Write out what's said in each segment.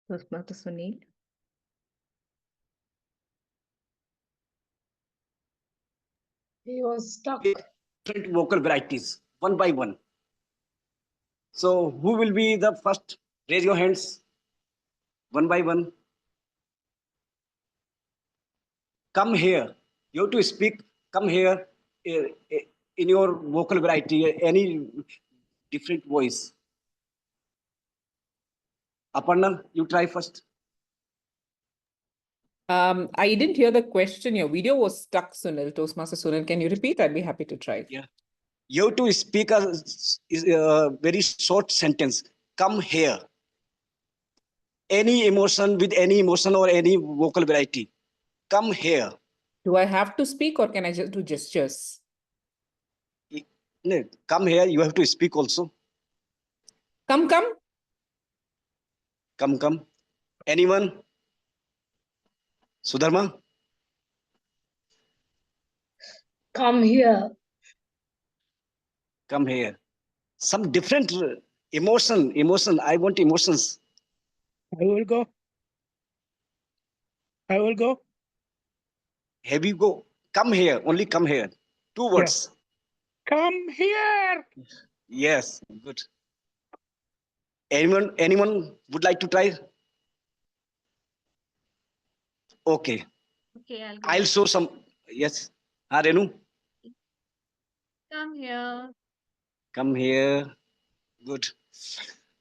Toastmaster Sunil. He was stuck. Different vocal varieties, one by one. So who will be the first? Raise your hands, one by one. Come here. You have to speak. Come here in your vocal variety, any different voice. Aparna, you try first. I didn't hear the question. Your video was stuck, Sunil. Toastmaster Sunil, can you repeat? I'd be happy to try. Yeah. You have to speak a very short sentence. Come here. Any emotion with any emotion or any vocal variety. Come here. Do I have to speak or can I just do gestures? No, come here. You have to speak also. Come, come. Come, come. Anyone? Sudharma? Come here. Come here. Some different emotion. I want emotions. I will go. I will go. Have you go? Come here. Only come here. Two words. Come here. Yes. Good. Anyone would like to try? Okay. Okay, I'll show some. Yes. Renu? come here. Come here. Good.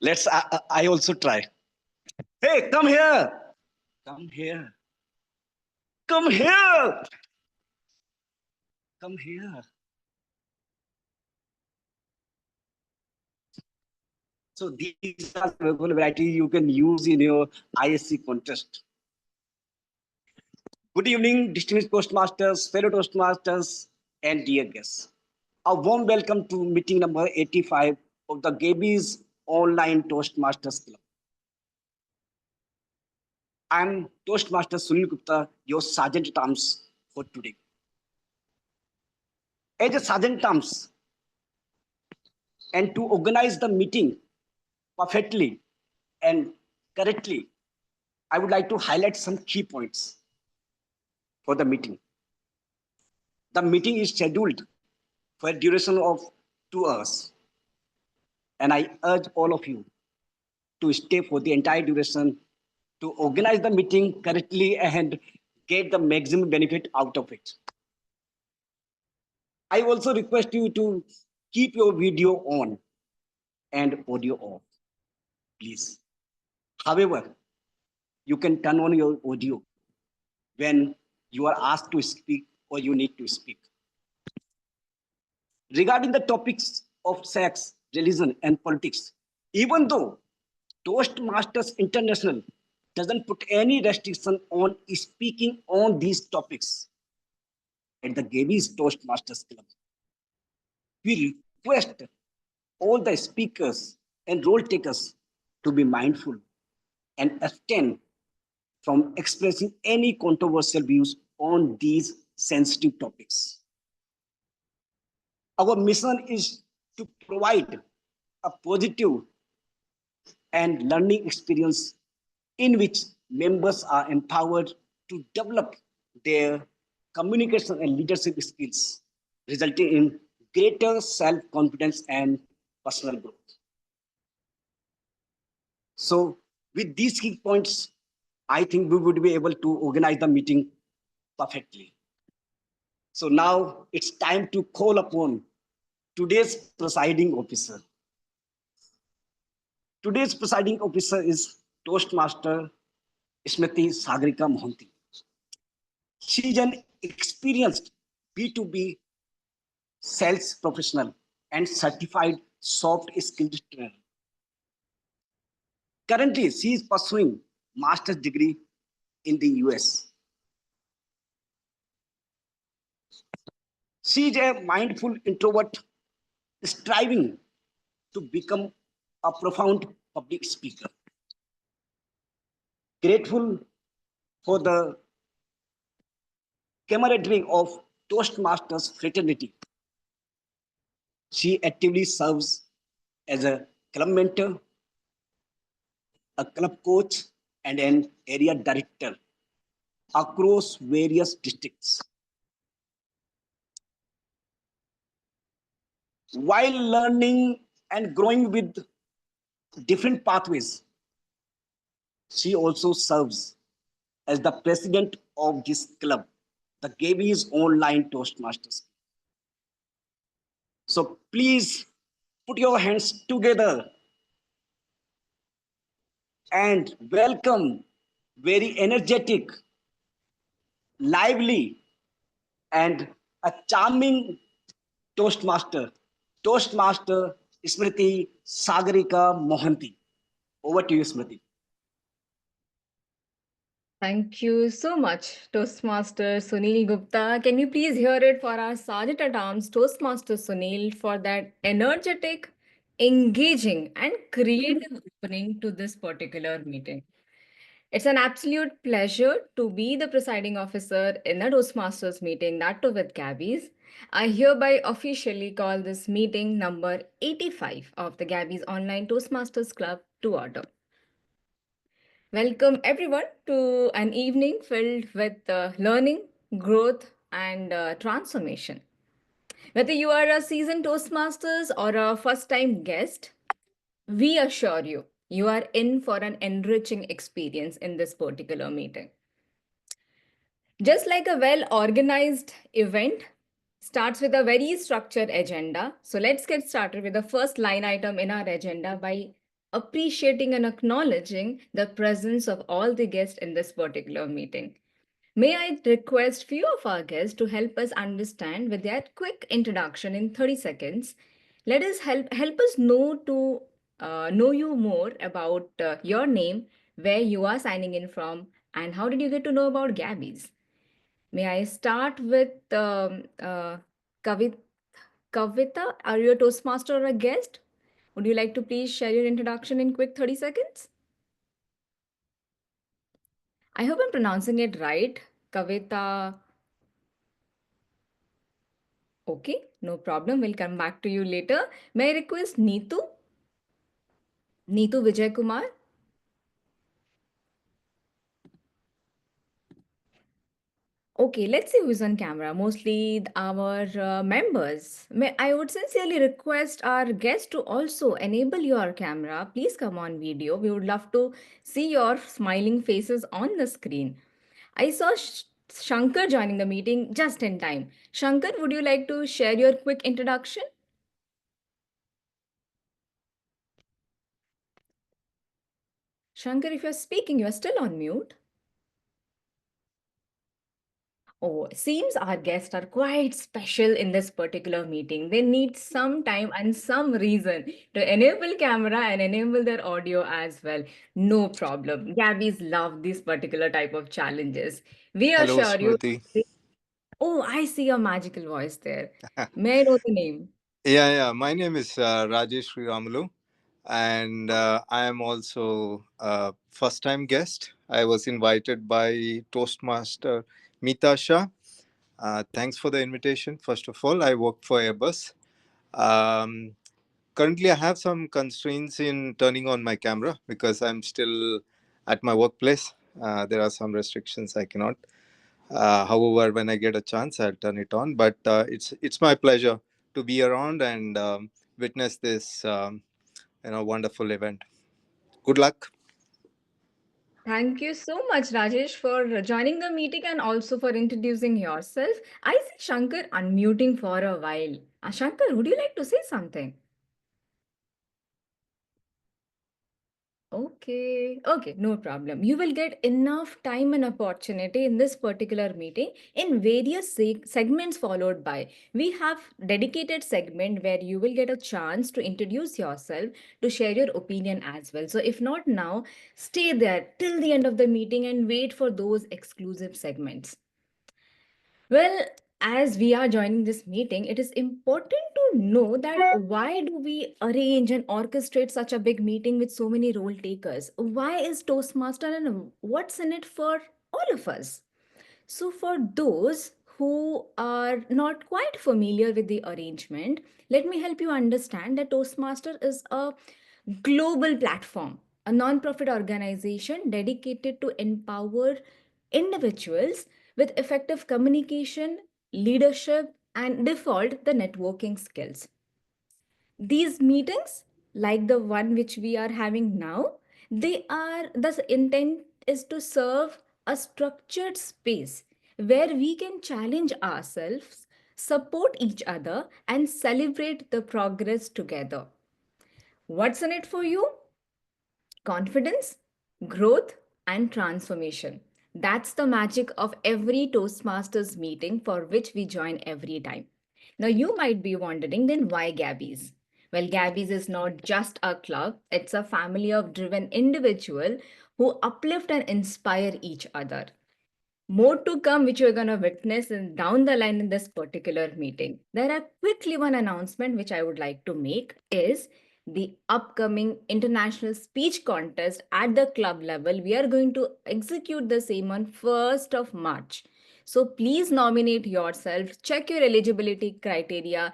Let's. I also try. Hey, come here. Come here. Come here. Come here. So these are vocal variety you can use in your ISC contest. Good evening, distinguished Toastmasters, fellow Toastmasters, and dear guests. A warm welcome to meeting number 85 of the Gabbys Online Toastmasters Club. I'm Toastmaster Sunil Gupta, your Sergeant at Arms for today. As a Sergeant at Arms, and to organize the meeting perfectly and correctly, I would like to highlight some key points for the meeting. The meeting is scheduled for a duration of 2 hours. And I urge all of you to stay for the entire duration to organize the meeting correctly and get the maximum benefit out of it. I also request you to keep your video on and audio off, please. However, you can turn on your audio when you are asked to speak or you need to speak. Regarding the topics of sex, religion, and politics, even though Toastmasters International doesn't put any restriction on speaking on these topics, at the Gabbys Toastmasters Club, we request all the speakers and role takers to be mindful and abstain from expressing any controversial views on these sensitive topics. Our mission is to provide a positive and learning experience in which members are empowered to develop their communication and leadership skills, resulting in greater self-confidence and personal growth. So with these key points, I think we would be able to organize the meeting perfectly. So now it's time to call upon today's presiding officer. Today's presiding officer is Toastmaster Smruti Mohanty. She is an experienced B2B sales professional and certified soft skills trainer. Currently, she is pursuing master's degree in the US. She is a mindful introvert striving to become a profound public speaker. Grateful for the camaraderie of Toastmasters fraternity. She actively serves as a club mentor, a club coach, and an area director across various districts. While learning and growing with different pathways, she also serves as the president of this club, the Gabbys Online Toastmasters. So please put your hands together and welcome very energetic, lively, and a charming Toastmaster Smruti Sagarika Mohanty. Over to you, Smruti. Thank you so much, Toastmaster Sunil Gupta. Can you please hear it for our Sergeant at Arms, Toastmaster Sunil, for that energetic, engaging, and creative opening to this particular meeting? It's an absolute pleasure to be the presiding officer in a Toastmasters meeting, that too with Gabbys. I hereby officially call this meeting number 85 of the Gabbys Online Toastmasters Club to order. Welcome everyone to an evening filled with learning, growth, and transformation. Whether you are a seasoned Toastmasters or a first time guest, we assure you, you are in for an enriching experience in this particular meeting. Just like a well organized event starts with a very structured agenda. So let's get started with the first line item in our agenda by appreciating and acknowledging the presence of all the guests in this particular meeting. May I request few of our guests to help us understand with their quick introduction in 30 seconds. Let us help us know you more about your name, where you are signing in from, and how did you get to know about Gabbys? May I start with Kavita? Are you a Toastmaster or a guest? Would you like to please share your introduction in quick 30 seconds? I hope I'm pronouncing it right. Kavita. Okay, no problem. We'll come back to you later. May I request Neetu? Neetu Vijay Kumar? Okay, let's see who's on camera. Mostly our members. I would sincerely request our guests to also enable your camera. Please come on video. We would love to see your smiling faces on the screen. I saw Shankar joining the meeting just in time. Shankar, would you like to share your quick introduction? Shankar, if you're speaking, you're still on mute. Oh, seems our guests are quite special in this particular meeting. They need some time and some reason to enable camera and enable their audio as well. No problem. Gabby's love this particular type of challenges. We Hello, assure you. Smruti. Oh, I see a magical voice there. May I know the name? Yeah. My name is Rajesh Ramulu, and I am also a first-time guest. I was invited by Toastmaster Meeta Shah. Thanks for the invitation. First of all, I work for Airbus. Um, Currently, I have some constraints in turning on my camera because I'm still at my workplace. There are some restrictions I cannot. However, when I get a chance, I'll turn it on. But it's my pleasure to be around and witness this wonderful event. Good luck. Thank you so much, Rajesh, for joining the meeting and also for introducing yourself. I see Shankar unmuting for a while. Shankar, would you like to say something? Okay, no problem. You will get enough time and opportunity in this particular meeting in various segments followed by. We have dedicated segment where you will get a chance to introduce yourself, to share your opinion as well. So if not now, stay there till the end of the meeting and wait for those exclusive segments. Well, as we are joining this meeting, it is important to know that why do we arrange and orchestrate such a big meeting with so many role takers? Why is Toastmaster and what's in it for all of us? So, for those who are not quite familiar with the arrangement, let me help you understand that Toastmaster is a global platform, a non-profit organization dedicated to empower individuals with effective communication, leadership, and default the networking skills. These meetings, like the one which we are having now, they are the intent is to serve a structured space where we can challenge ourselves, support each other, and celebrate the progress together. What's in it for you? Confidence, growth, and transformation. That's the magic of every Toastmasters meeting for which we join every time. Now, you might be wondering then why Gabbys? Well, Gabbys is not just a club, it's a family of driven individuals who uplift and inspire each other. More to come, which you're going to witness in, down the line in this particular meeting. There are quickly one announcement which I would like to make is the upcoming international speech contest at the club level. We are going to execute the same on 1st of March. So please nominate yourself, check your eligibility criteria,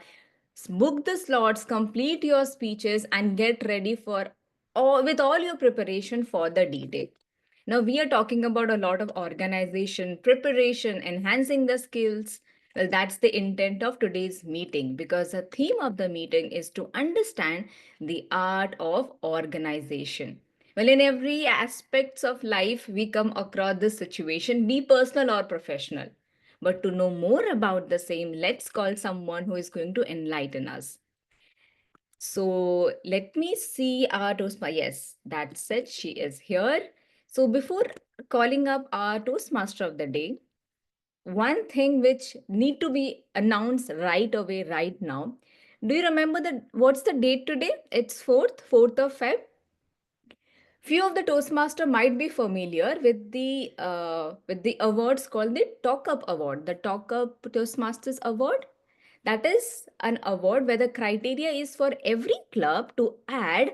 book the slots, complete your speeches, and get ready for with all your preparation for the D-Day. Now, we are talking about a lot of organization, preparation, enhancing the skills. Well, that's the intent of today's meeting because the theme of the meeting is to understand the art of organization. Well, in every aspects of life, we come across this situation, be personal or professional. But to know more about the same, let's call someone who is going to enlighten us. So let me see our Toastmaster. Yes, that's it. She is here. So before calling up our Toastmaster of the day, one thing which need to be announced right away, right now. Do you remember what's the date today? It's 4th of Feb. Few of the Toastmaster might be familiar with the awards called the Talk Up Award, the Talk Up Toastmasters Award. That is an award where the criteria is for every club to add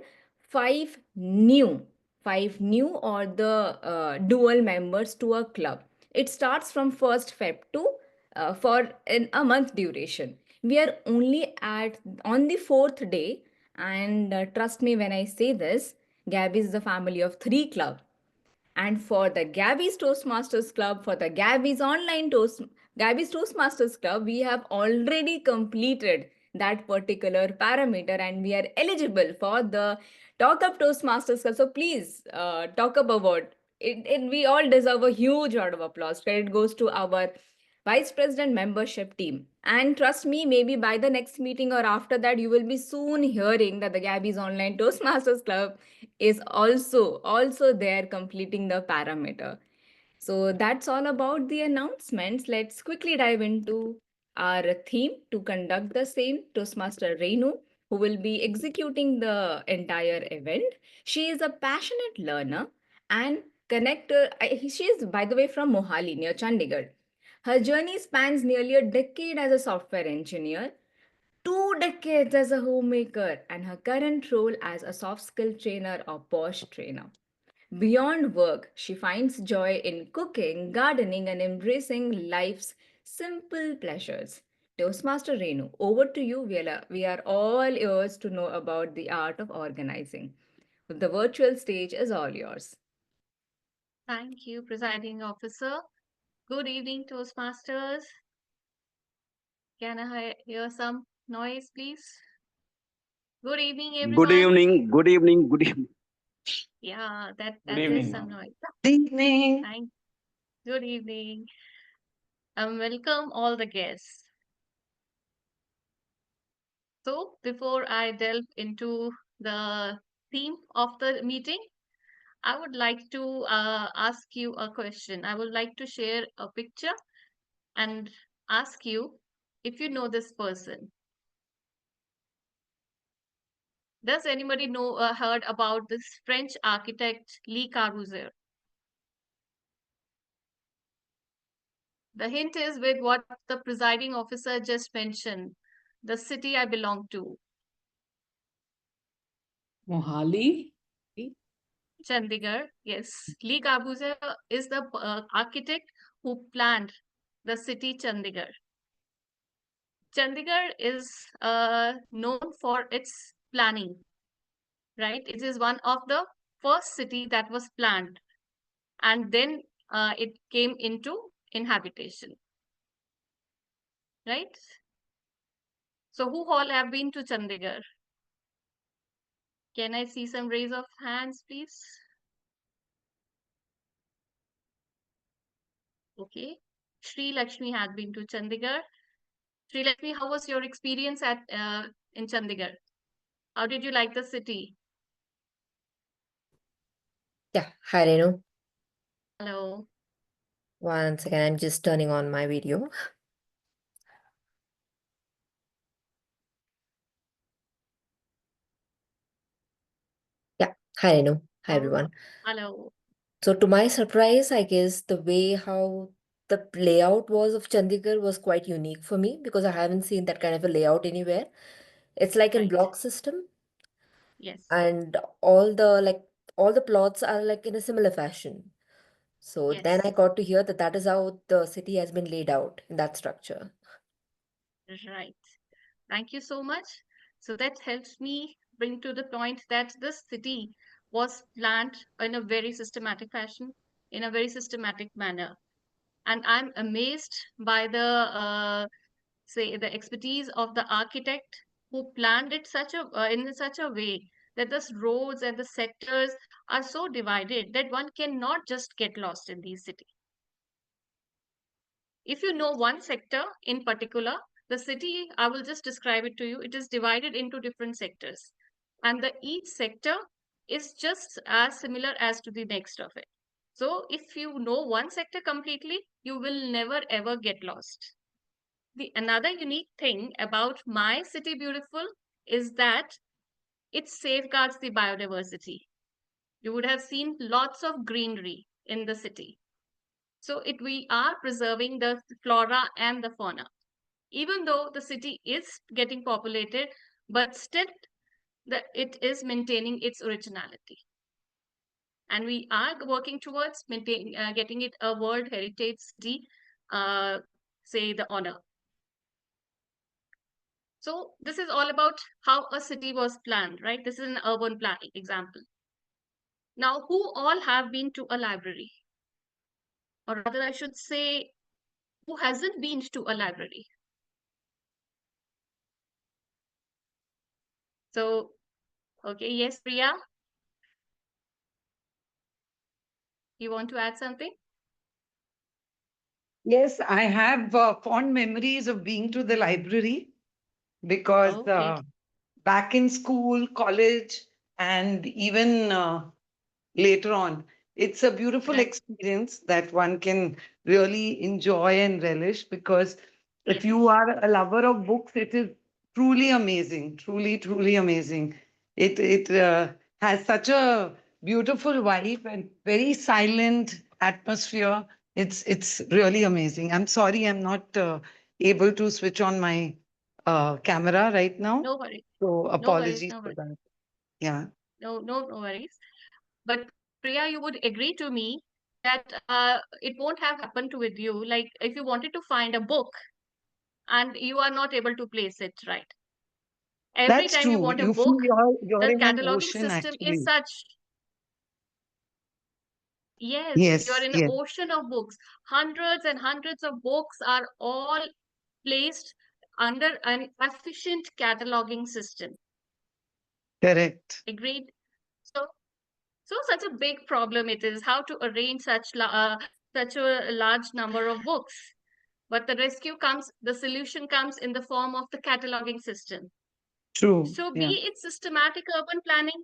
five new, five new or the dual members to a club. It starts from 1st Feb to for in a month duration. We are only at on the 4th day, and trust me when I say this, Gabbys is a family of 3 clubs. And for the Gabbys Toastmasters Club, for the Gabbys Toastmasters Club, we have already completed that particular parameter and we are eligible for the Talk Up Toastmasters Club. So please talk up award. We all deserve a huge round of applause. Credit goes to our Vice President membership team. And trust me, maybe by the next meeting or after that, you will be soon hearing that the Gabbys Online Toastmasters Club is also there completing the parameter. So that's all about the announcements. Let's quickly dive into our theme to conduct the same. Toastmaster Renu, who will be executing the entire event. She is a passionate learner and connector. She is, by the way, from Mohali near Chandigarh. Her journey spans nearly a decade as a software engineer, 2 decades as a homemaker, and her current role as a soft skill trainer or POSH trainer. Beyond work, she finds joy in cooking, gardening, and embracing life's simple pleasures. Toastmaster Renu, over to you. We are all ears to know about the art of organizing. The virtual stage is all yours. Thank you, Presiding Officer. Good evening, Toastmasters. Can I hear some noise, please? Good evening, Good everyone. evening, good evening, good evening. Yeah, that Good is evening, some ma'am. noise. Good evening. Good evening. Welcome all the guests. So before I delve into the theme of the meeting, I would like to ask you a question. I would like to share a picture and ask you if you know this person. Does anybody know heard about this French architect Le Corbusier? The hint is with what the presiding officer just mentioned, the city I belong to, Mohali. Chandigarh. Yes, Le Corbusier is the architect who planned the city Chandigarh. Chandigarh is known for its planning, right? It is one of the first city that was planned, and then it came into inhabitation, right? So who all have been to Chandigarh? Can I see some raise of hands, please? Okay. Sri Lakshmi had been to Chandigarh. Sri Lakshmi, how was your experience at in Chandigarh? How did you like the city? Yeah, hi Renu. Hello. Once again, I'm just turning on my video. Yeah, hi Renu. Hi How- everyone. Hello. So to my surprise, I guess the way how the layout was of Chandigarh was quite unique for me because I haven't seen that kind of a layout anywhere. It's like in Right. block system, Yes. and all the plots are like in a similar fashion. So then I Yes. got to hear that that is how the city has been laid out in that structure. Right. Thank you so much. So that helps me bring to the point that this city was planned in a very systematic fashion, in a very systematic manner. And I'm amazed by the say the expertise of the architect who planned it in such a way that the roads and the sectors are so divided that one cannot just get lost in these cities. If you know one sector in particular, the city, I will just describe it to you. It is divided into different sectors, and the each sector is just as similar as to the next of it. So if you know one sector completely, you will never ever get lost. The another unique thing about my city beautiful is that it safeguards the biodiversity. You would have seen lots of greenery in the city. So we are preserving the flora and the fauna. Even though the city is getting populated, but still it is maintaining its originality. And we are working towards getting it a World Heritage City, say the honor. So this is all about how a city was planned, right? This is an urban planning example. Now, who all have been to a library? Or rather, I should say, who hasn't been to a library? So, okay, yes, Priya, you want to add something? Yes, I have fond memories of being to the library because Okay. back in school, college, and even later on, it's a beautiful Right. experience that one can really enjoy and relish because if Yes. you are a lover of books, it is truly amazing, truly, truly amazing. It has such a beautiful vibe and very silent atmosphere. It's really amazing. I'm sorry, I'm not able to switch on my camera right now, No worries. so No worries. apologies No for worries. that. Yeah. No worries. But Priya, you would agree to me that it won't have happened with you. Like if you wanted to find a book and you are not able to place it right. Every That's time you true. want a You feel book, you're the in an cataloging ocean, system is actually. such. Yes, you're Yes, in an yes, ocean of books. Hundreds and hundreds of books are all placed under an efficient cataloging system. correct. Agreed? So, so such a big problem it is how to arrange such a large number of books. But the solution comes in the form of the cataloging system. True. So Yeah. be it systematic urban planning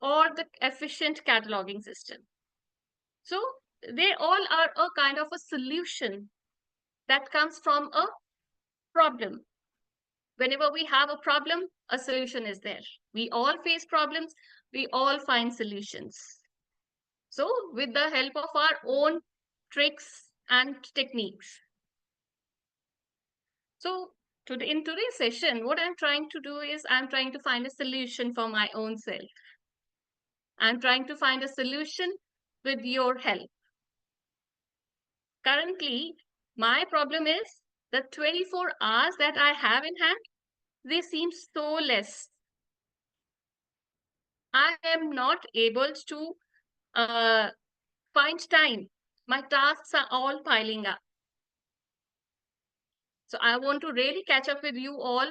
or the efficient cataloging system. So they all are a kind of a solution that comes from a problem. Whenever we have a problem, a solution is there. We all face problems, we all find solutions. So with the help of our own tricks and techniques. So in today's session, what I'm trying to do is I'm trying to find a solution for my own self. I'm trying to find a solution with your help. Currently, my problem is the 24 hours that I have in hand, they seem so less. I am not able to find time. My tasks are all piling up. So I want to really catch up with you all,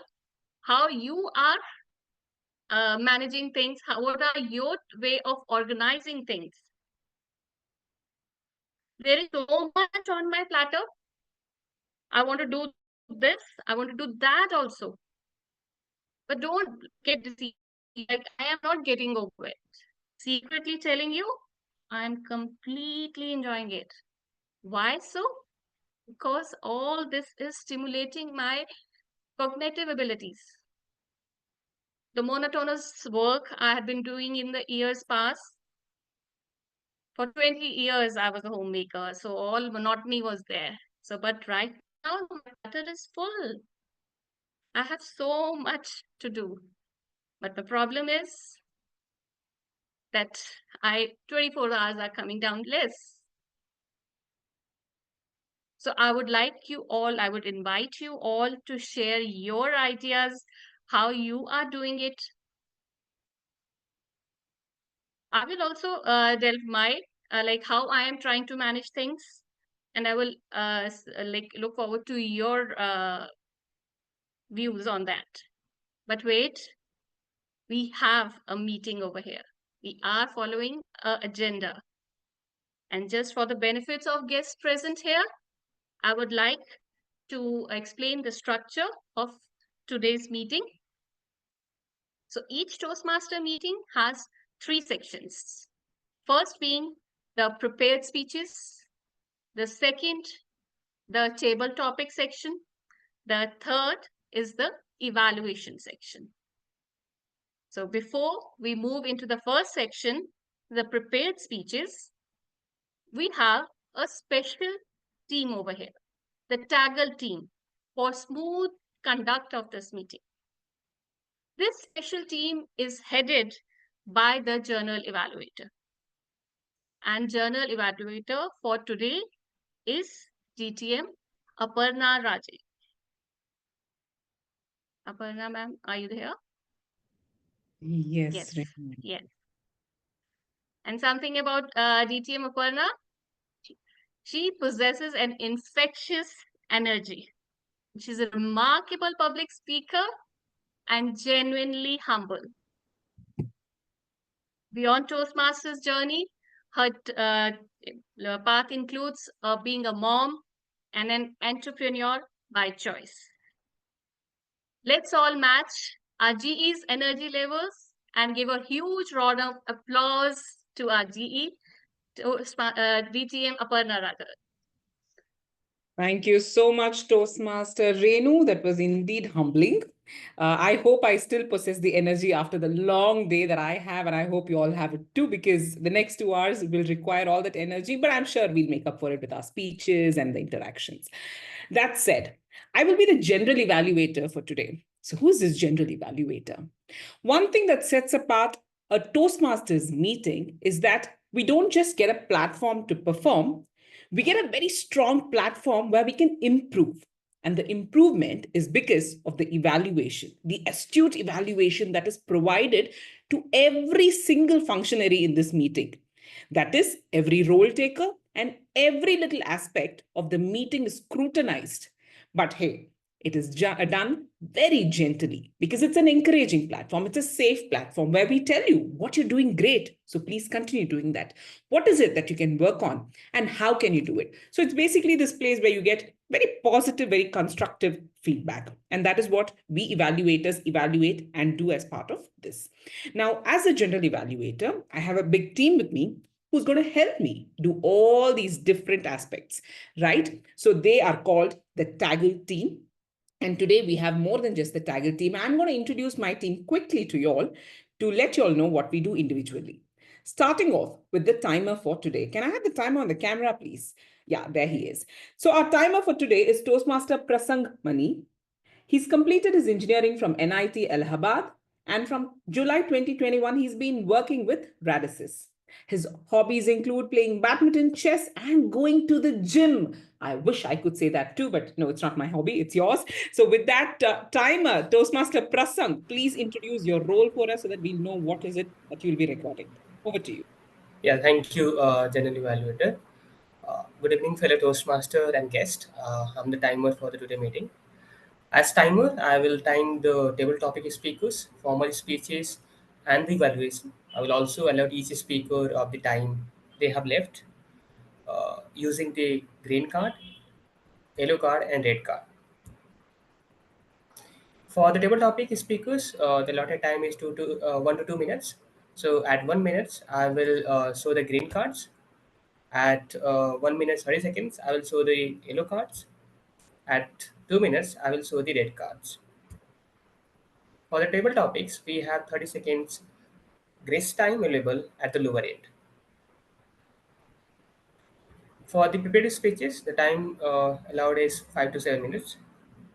how you are managing things, what are your way of organizing things. There is so much on my platter. I want to do this, I want to do that also. But don't get deceived. Like, I am not getting over it. Secretly telling you, I'm completely enjoying it. Why so? Because all this is stimulating my cognitive abilities. The monotonous work I had been doing in the years past. For 20 years, I was a homemaker, so all monotony was there. So, but right now, my platter is full. I have so much to do. But the problem is that 24 hours are coming down less. So I would invite you all to share your ideas, how you are doing it. I will also delve my, like how I am trying to manage things. And I will look forward to your views on that. But wait, we have a meeting over here. We are following an agenda. And just for the benefits of guests present here, I would like to explain the structure of today's meeting. So each Toastmaster meeting has 3 sections. First being the prepared speeches, the second, the table topic section, the third is the evaluation section. So before we move into the first section, the prepared speeches, we have a special team over here, the TAGL team, for smooth conduct of this meeting. This special team is headed by the Journal Evaluator. And Journal Evaluator for today is GTM Aparna Raje. Aparna ma'am, are you there? Yes. Yes. Renu. Yes. And something about DTM Aparna, she possesses an infectious energy. She's a remarkable public speaker and genuinely humble. Beyond Toastmasters journey, her path includes being a mom and an entrepreneur by choice. Let's all match our GE's energy levels and give a huge round of applause to our GE, DTM Aparna Raja. Thank you so much, Toastmaster Renu. That was indeed humbling. I hope I still possess the energy after the long day that I have, and I hope you all have it too, because the next 2 hours will require all that energy, but I'm sure we'll make up for it with our speeches and the interactions. That said, I will be the general evaluator for today. So who's this general evaluator? One thing that sets apart a Toastmasters meeting is that we don't just get a platform to perform, we get a very strong platform where we can improve. And the improvement is because of the evaluation, the astute evaluation that is provided to every single functionary in this meeting. That is, every role taker and every little aspect of the meeting is scrutinized. But hey, it is done very gently because it's an encouraging platform. It's a safe platform where we tell you what you're doing great. So please continue doing that. What is it that you can work on and how can you do it? So it's basically this place where you get very positive, very constructive feedback. And that is what we evaluators evaluate and do as part of this. Now, as a general evaluator, I have a big team with me who's going to help me do all these different aspects, right? So they are called the TAGL team. And today we have more than just the TAGL team. I'm going to introduce my team quickly to you all to let you all know what we do individually. Starting off with the timer for today. Can I have the timer on the camera, please? Yeah, there he is. So our timer for today is Toastmaster Prasang Mani. He's completed his engineering from NIT Allahabad. And from July 2021, he's been working with Radisys. His hobbies include playing badminton, chess, and going to the gym. I wish I could say that too, but no, it's not my hobby, it's yours. So with that timer, Toastmaster Prasang, please introduce your role for us so that we know what is it that you'll be recording. Over to you. Yeah, thank you, General Evaluator. Good evening, fellow Toastmaster and guest. I'm the timer for the today meeting. As timer, I will time the table topic speakers, formal speeches, and the evaluation. I will also allow each speaker of the time they have left using the green card, yellow card, and red card. For the table topic speakers, the allotted time is 1 to 2 minutes. So at 1 minute, I will show the green cards. At 1 minute 30 seconds, I will show the yellow cards. At 2 minutes, I will show the red cards. For the table topics, we have 30 seconds grace time available at the lower end. For the prepared speeches, the time allowed is 5 to 7 minutes.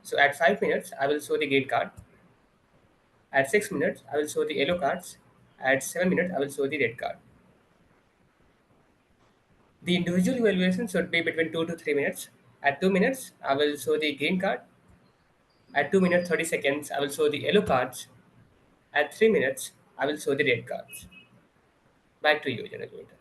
So at 5 minutes, I will show the green card. At 6 minutes, I will show the yellow cards. At 7 minutes, I will show the red card. The individual evaluation should be between 2 to 3 minutes. At 2 minutes, I will show the green card. At 2 minutes 30 seconds, I will show the yellow cards. At 3 minutes, I will show the red cards. Back to you, General Evaluator.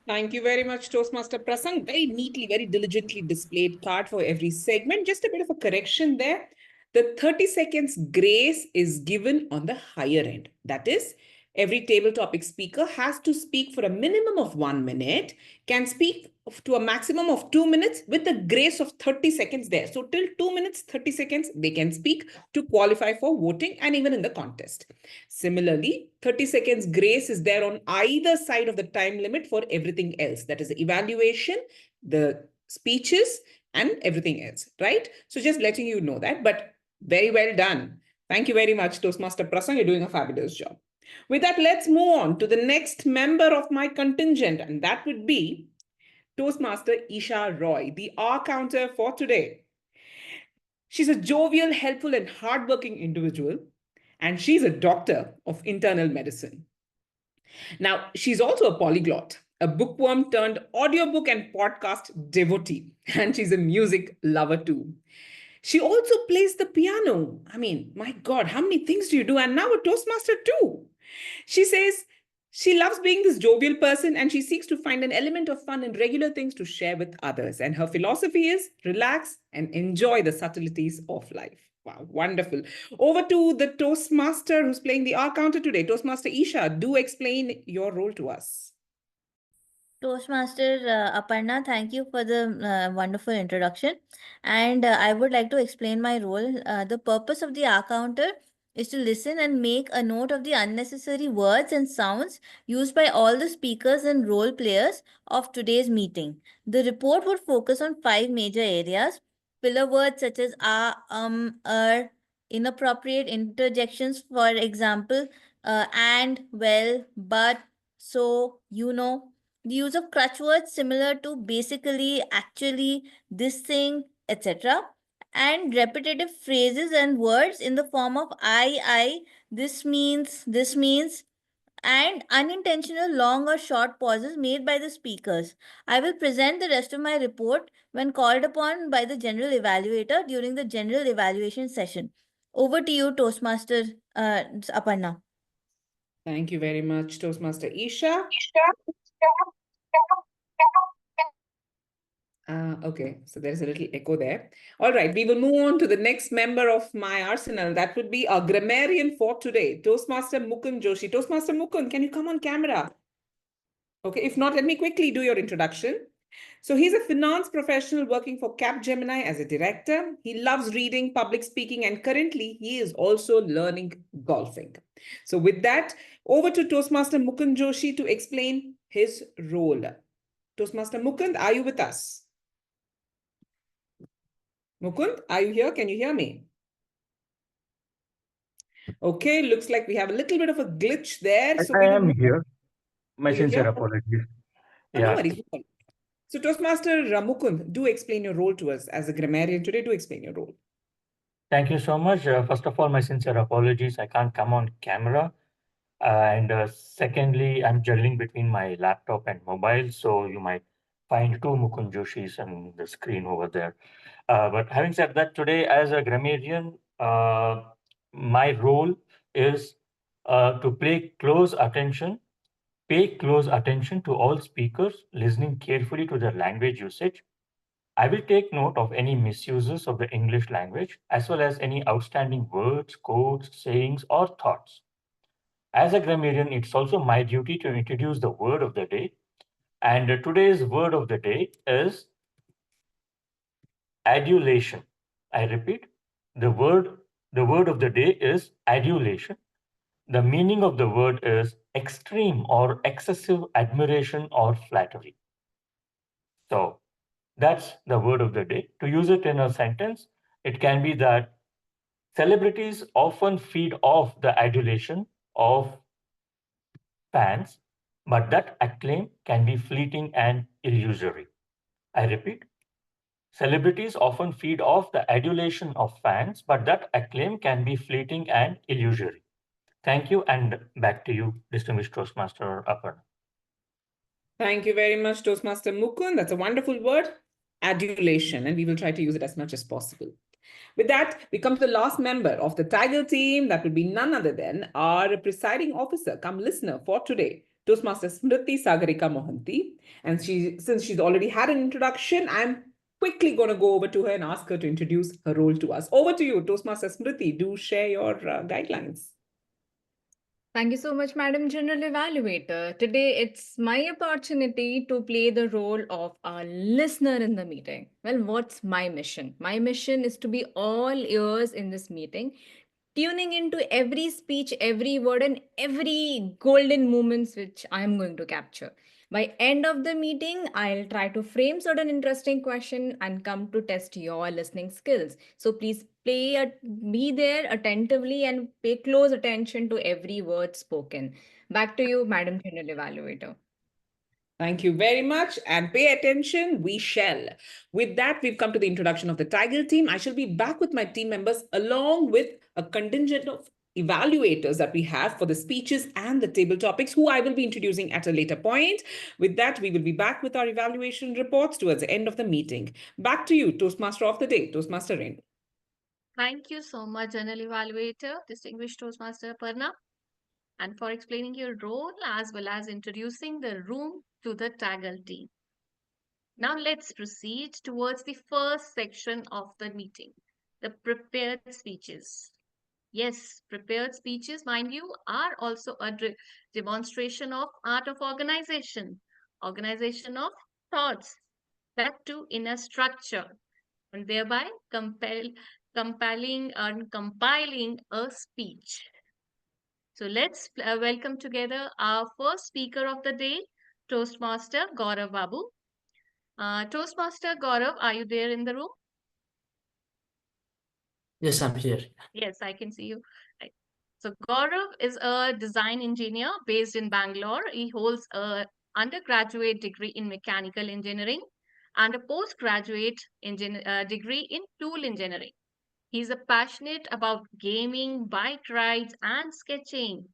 Thank you very much, Toastmaster Prasang. Very neatly, very diligently displayed card for every segment. Just a bit of a correction there. The 30 seconds grace is given on the higher end. That is, every table topic speaker has to speak for a minimum of 1 minute, can speak to a maximum of 2 minutes with the grace of 30 seconds there. So till 2 minutes, 30 seconds, they can speak to qualify for voting and even in the contest. Similarly, 30 seconds grace is there on either side of the time limit for everything else. That is the evaluation, the speeches, and everything else, right? So just letting you know that, but very well done. Thank you very much, Toastmaster Prasang. You're doing a fabulous job. With that, let's move on to the next member of my contingent, and that would be Toastmaster Esha Roy, the R counter for today. She's a jovial, helpful, and hardworking individual, and she's a doctor of internal medicine. Now, she's also a polyglot, a bookworm turned audiobook and podcast devotee, and she's a music lover too. She also plays the piano. I mean, my God, how many things do you do? And now a Toastmaster too. She says she loves being this jovial person and she seeks to find an element of fun in regular things to share with others. And her philosophy is relax and enjoy the subtleties of life. Wow, wonderful. Over to the Toastmaster who's playing the R counter today. Toastmaster Esha, do explain your role to us. Toastmaster Aparna, thank you for the wonderful introduction. And I would like to explain my role. The purpose of the R counter is to listen and make a note of the unnecessary words and sounds used by all the speakers and role players of today's meeting. The report would focus on 5 major areas: filler words such as inappropriate interjections, for example, and, well, but, so, you know. The use of crutch words similar to basically, actually, this thing, etc. And repetitive phrases and words in the form of I, this means, and unintentional long or short pauses made by the speakers. I will present the rest of my report when called upon by the general evaluator during the general evaluation session. Over to you, Toastmaster Aparna. Thank you very much, Toastmaster Esha. Okay, so there's a little echo there. All right, we will move on to the next member of my arsenal. That would be our grammarian for today, Toastmaster Mukund Joshi. Toastmaster Mukund, can you come on camera? Okay, if not, let me quickly do your introduction. So he's a finance professional working for Capgemini as a director. He loves reading, public speaking, and currently he is also learning golfing. So with that, over to Toastmaster Mukund Joshi to explain his role. Toastmaster Mukund, are you with us? Mukund, are you here? Can you hear me? Okay, looks like we have a little bit of a glitch there. So I am here. My sincere here? apologies. Oh, Yeah. no worries. So Toastmaster Mukund, do explain your role to us as a grammarian today. Do explain your role. Thank you so much. First of all, my sincere apologies. I can't come on camera. And secondly, I'm juggling between my laptop and mobile, so you might find two Mukund Joshis on the screen over there. But having said that, today as a grammarian, my role is to pay close attention to all speakers, listening carefully to their language usage. I will take note of any misuses of the English language, as well as any outstanding words, quotes, sayings, or thoughts. As a grammarian, it's also my duty to introduce the word of the day. And today's word of the day is adulation. I repeat, the word of the day is adulation. The meaning of the word is extreme or excessive admiration or flattery. So that's the word of the day. To use it in a sentence, it can be that celebrities often feed off the adulation of fans, but that acclaim can be fleeting and illusory. I repeat, celebrities often feed off the adulation of fans, but that acclaim can be fleeting and illusory. Thank you, and back to you, distinguished Toastmaster Aparna. Thank you very much, Toastmaster Mukund. That's a wonderful word, adulation, and we will try to use it as much as possible. With that, we come to the last member of the TAGL team. That will be none other than our presiding officer, come listener for today, Toastmaster Smruti Sagarika Mohanty. And since she's already had an introduction, I'm quickly going to go over to her and ask her to introduce her role to us. Over to you, Toastmaster Smruti. Do share your guidelines. Thank you so much, Madam General Evaluator. Today, it's my opportunity to play the role of a listener in the meeting. Well, what's my mission? My mission is to be all ears in this meeting, tuning into every speech, every word, and every golden moments which I'm going to capture. By end of the meeting, I'll try to frame certain interesting question and come to test your listening skills. So please be there attentively and pay close attention to every word spoken. Back to you, Madam General Evaluator. Thank you very much, and pay attention, we shall. With that, we've come to the introduction of the TAGL team. I shall be back with my team members along with a contingent of evaluators that we have for the speeches and the table topics, who I will be introducing at a later point. With that, we will be back with our evaluation reports towards the end of the meeting. Back to you, Toastmaster of the day, Toastmaster Renu. Thank you so much, General Evaluator, distinguished Toastmaster Aparna, and for explaining your role as well as introducing the room to the TAGL team. Now let's proceed towards the first section of the meeting, the prepared speeches. Yes, prepared speeches, mind you, are also a demonstration of art of organization of thoughts, that too in a structure, and thereby compiling a speech. So let's welcome together our first speaker of the day, Toastmaster Gaurav Babu. Toastmaster Gaurav, are you there in the room? Yes, I'm here. Yes, I can see you. Right. So Gaurav is a design engineer based in Bangalore. He holds a undergraduate degree in mechanical engineering and a postgraduate degree in tool engineering. He's a passionate about gaming, bike rides, and sketching.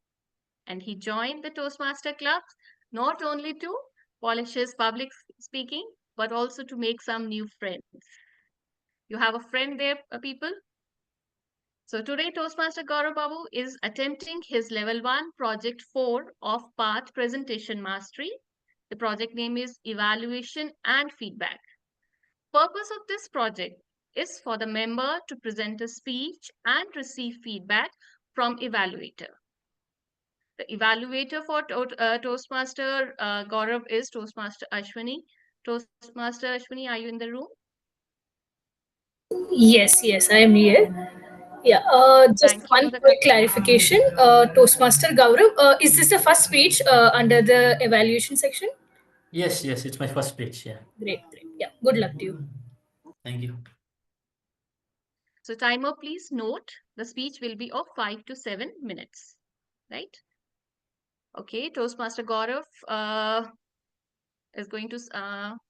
And he joined the Toastmaster Club not only to polish his public speaking, but also to make some new friends. You have a friend there, people? So today, Toastmaster Gaurav Babu is attempting his level 1 project 4 of PATH presentation mastery. The project name is evaluation and feedback. Purpose of this project is for the member to present a speech and receive feedback from evaluator. The evaluator for Toastmaster Gaurav is Toastmaster Ashwini. Toastmaster Ashwini, are you in the room? Yes, I am here. Yeah, just Thank one you. quick clarification. Toastmaster Gaurav, is this the first speech under the evaluation section? Yes, it's my first speech. Yeah. Great. Yeah, good luck to you. Thank you. So timer, please note the speech will be of 5 to 7 minutes, right? Okay, Toastmaster Gaurav is going to,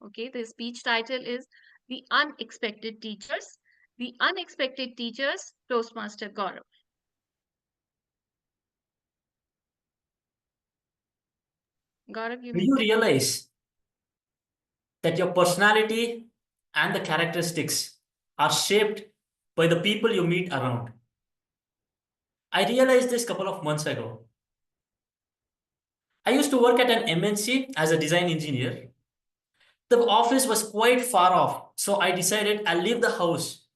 okay, the speech title is The Unexpected Teachers. The Unexpected Teachers, Toastmaster Gaurav. Gaurav, you Do may you take. realize that your personality and the characteristics are shaped by the people you meet around? I realized this a couple of months ago. I used to work at an MNC as a design engineer. The office was quite far off, so I decided I'll leave the house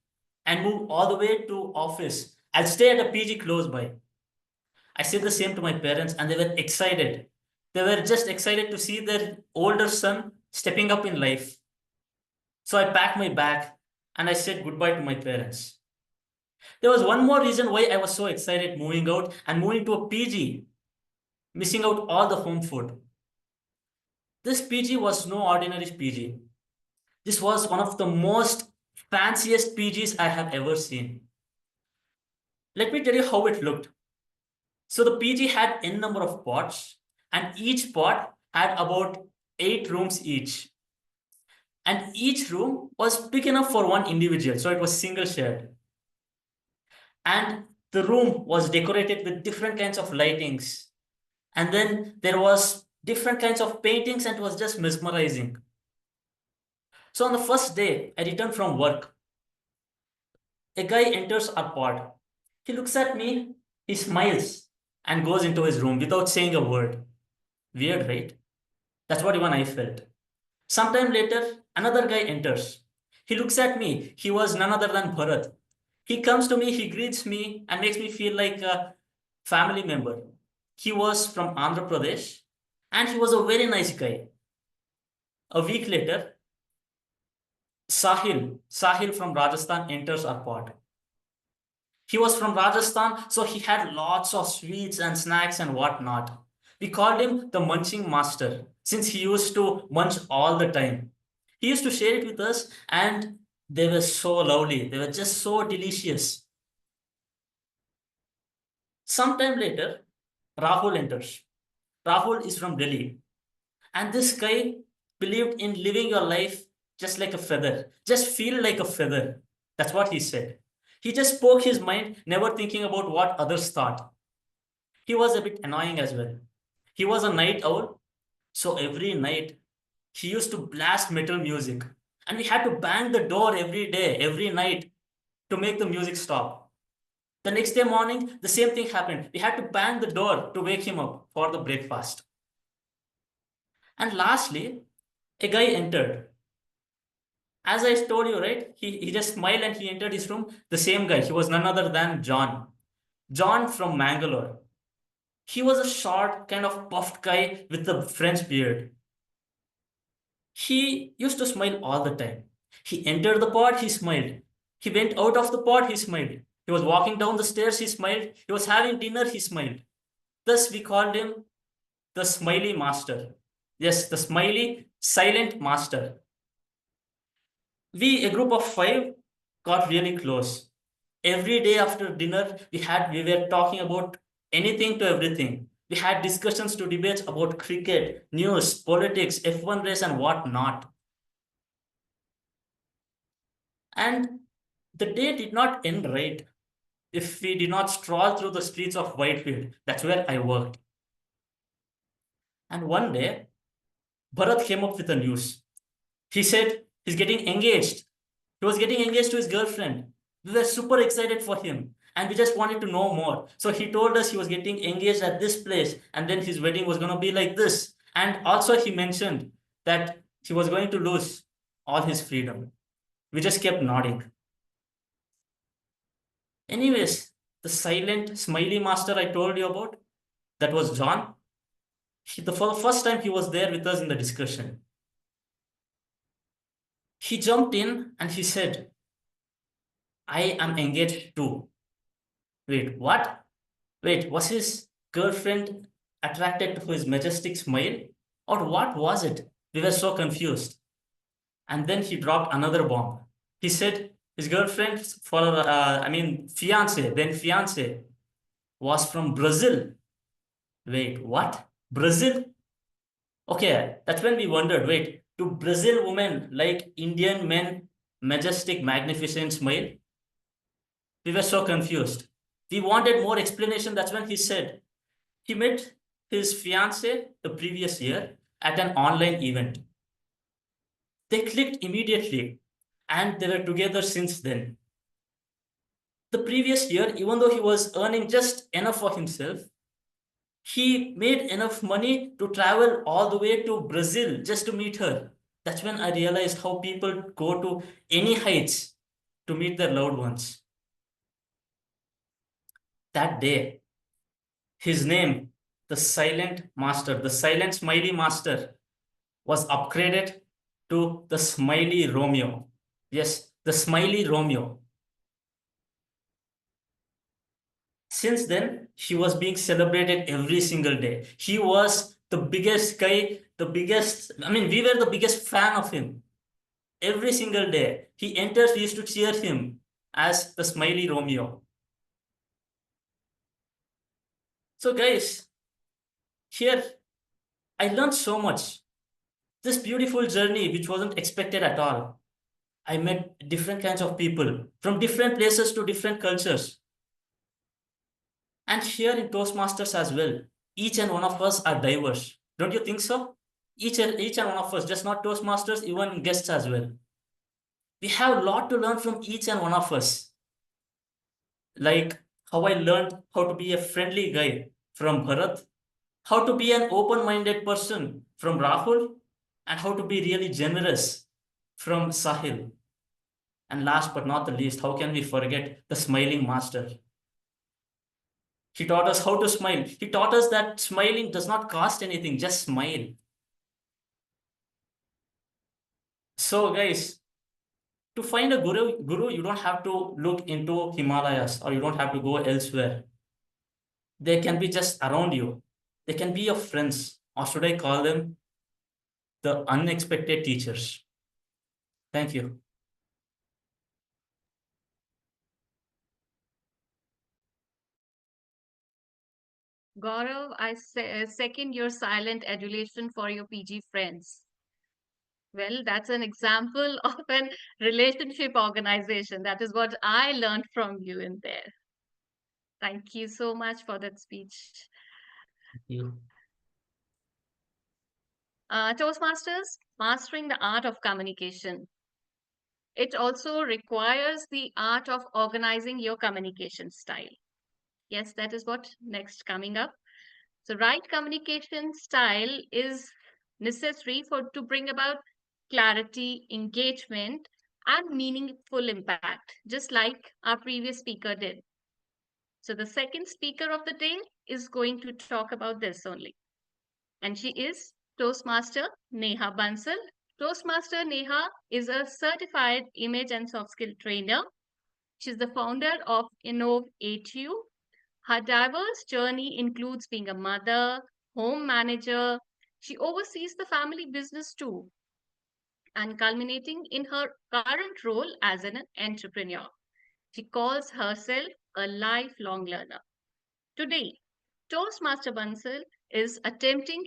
and move all the way to office. I'll stay at a PG close by. I said the same to my parents and they were excited. They were just excited to see their older son stepping up in life. So I packed my bag and I said goodbye to my parents. There was one more reason why I was so excited moving out and moving to a PG, missing out all the home food. This PG was no ordinary PG. This was one of the most fanciest PGs I have ever seen. Let me tell you how it looked. So the PG had n number of pods, and each pod had about 8 rooms each. And each room was big enough for one individual, so it was single shared. And the room was decorated with different kinds of lightings. And then there was different kinds of paintings, and it was just mesmerizing. So on the first day, I returned from work. A guy enters our pod. He looks at me, he smiles, and goes into his room without saying a word. Weird, right? That's what even I felt. Sometime later, another guy enters. He looks at me. He was none other than Bharat. He comes to me, he greets me, and makes me feel like a family member. He was from Andhra Pradesh, and he was a very nice guy. A week later, Sahil from Rajasthan enters our pod. He was from Rajasthan, so he had lots of sweets and snacks and whatnot. We called him the munching master, since he used to munch all the time. He used to share it with us, and they were so lovely. They were just so delicious. Sometime later, Rahul enters. Rahul is from Delhi. And this guy believed in living your life just like a feather. Just feel like a feather. That's what he said. He just spoke his mind, never thinking about what others thought. He was a bit annoying as well. He was a night owl, so every night he used to blast metal music. And we had to bang the door every day, every night to make the music stop. The next day morning, the same thing happened. We had to bang the door to wake him up for the breakfast. And lastly, a guy entered. As I told you, right? He just smiled and he entered his room. The same guy. He was none other than John. John from Mangalore. He was a short, kind of puffed guy with a French beard. He used to smile all the time. He entered the pod, he smiled. He went out of the pod, he smiled. He was walking down the stairs, he smiled. He was having dinner, he smiled. Thus, we called him the smiley master. Yes, the smiley, silent master. We, a group of 5, got really close. Every day after dinner, we were talking about anything to everything. We had discussions to debates about cricket, news, politics, F1 race, and whatnot. And the day did not end right if we did not stroll through the streets of Whitefield. That's where I worked. And one day, Bharat came up with the news. He said he's getting engaged. He was getting engaged to his girlfriend. We were super excited for him and we just wanted to know more. So he told us he was getting engaged at this place and then his wedding was going to be like this. And also he mentioned that he was going to lose all his freedom. We just kept nodding. Anyways, the silent, smiley master I told you about, that was John. For the first time he was there with us in the discussion. He jumped in and he said, I am engaged too. Wait, what? Wait, was his girlfriend attracted to his majestic smile? Or what was it? We were so confused. And then he dropped another bomb. He said his girlfriend, fiance, was from Brazil. Wait, what? Brazil? Okay, that's when we wondered, wait, do Brazil women like Indian men majestic, magnificent smile? We were so confused. We wanted more explanation. That's when he said he met his fiancée the previous year at an online event. They clicked immediately and they were together since then. The previous year, even though he was earning just enough for himself, he made enough money to travel all the way to Brazil just to meet her. That's when I realized how people go to any heights to meet their loved ones. That day, his name, the silent master, the silent smiley master, was upgraded to the smiley Romeo. Yes, the smiley Romeo. Since then, he was being celebrated every single day. He was the biggest guy, we were the biggest fan of him. Every single day, he enters, we used to cheer him as the smiley Romeo. So guys, here, I learned so much. This beautiful journey, which wasn't expected at all. I met different kinds of people from different places to different cultures. And here in Toastmasters as well, each and one of us are diverse. Don't you think so? Each and one of us, just not Toastmasters, even guests as well. We have a lot to learn from each and one of us. Like how I learned how to be a friendly guy from Bharat, how to be an open-minded person from Rahul, and how to be really generous from Sahil. And last but not the least, how can we forget the smiling master? He taught us how to smile. He taught us that smiling does not cost anything, just smile. So guys, to find a guru, you don't have to look into Himalayas or you don't have to go elsewhere. They can be just around you. They can be your friends, or should I call them the unexpected teachers? Thank you. Gaurav, I second your silent adulation for your PG friends. Well, that's an example of an relationship organization. That is what I learned from you in there. Thank you so much for that speech. Thank you. Toastmasters, mastering the art of communication. It also requires the art of organizing your communication style. Yes, that is what next coming up. So right communication style is necessary to bring about clarity, engagement, and meaningful impact, just like our previous speaker did. So the second speaker of the day is going to talk about this only. And she is Toastmaster Neha Bansal. Toastmaster Neha is a certified image and soft skill trainer. She's the founder of Innov8U. Her diverse journey includes being a mother, home manager. She oversees the family business too, and culminating in her current role as an entrepreneur. She calls herself a lifelong learner. Today, Toastmaster Bansal is attempting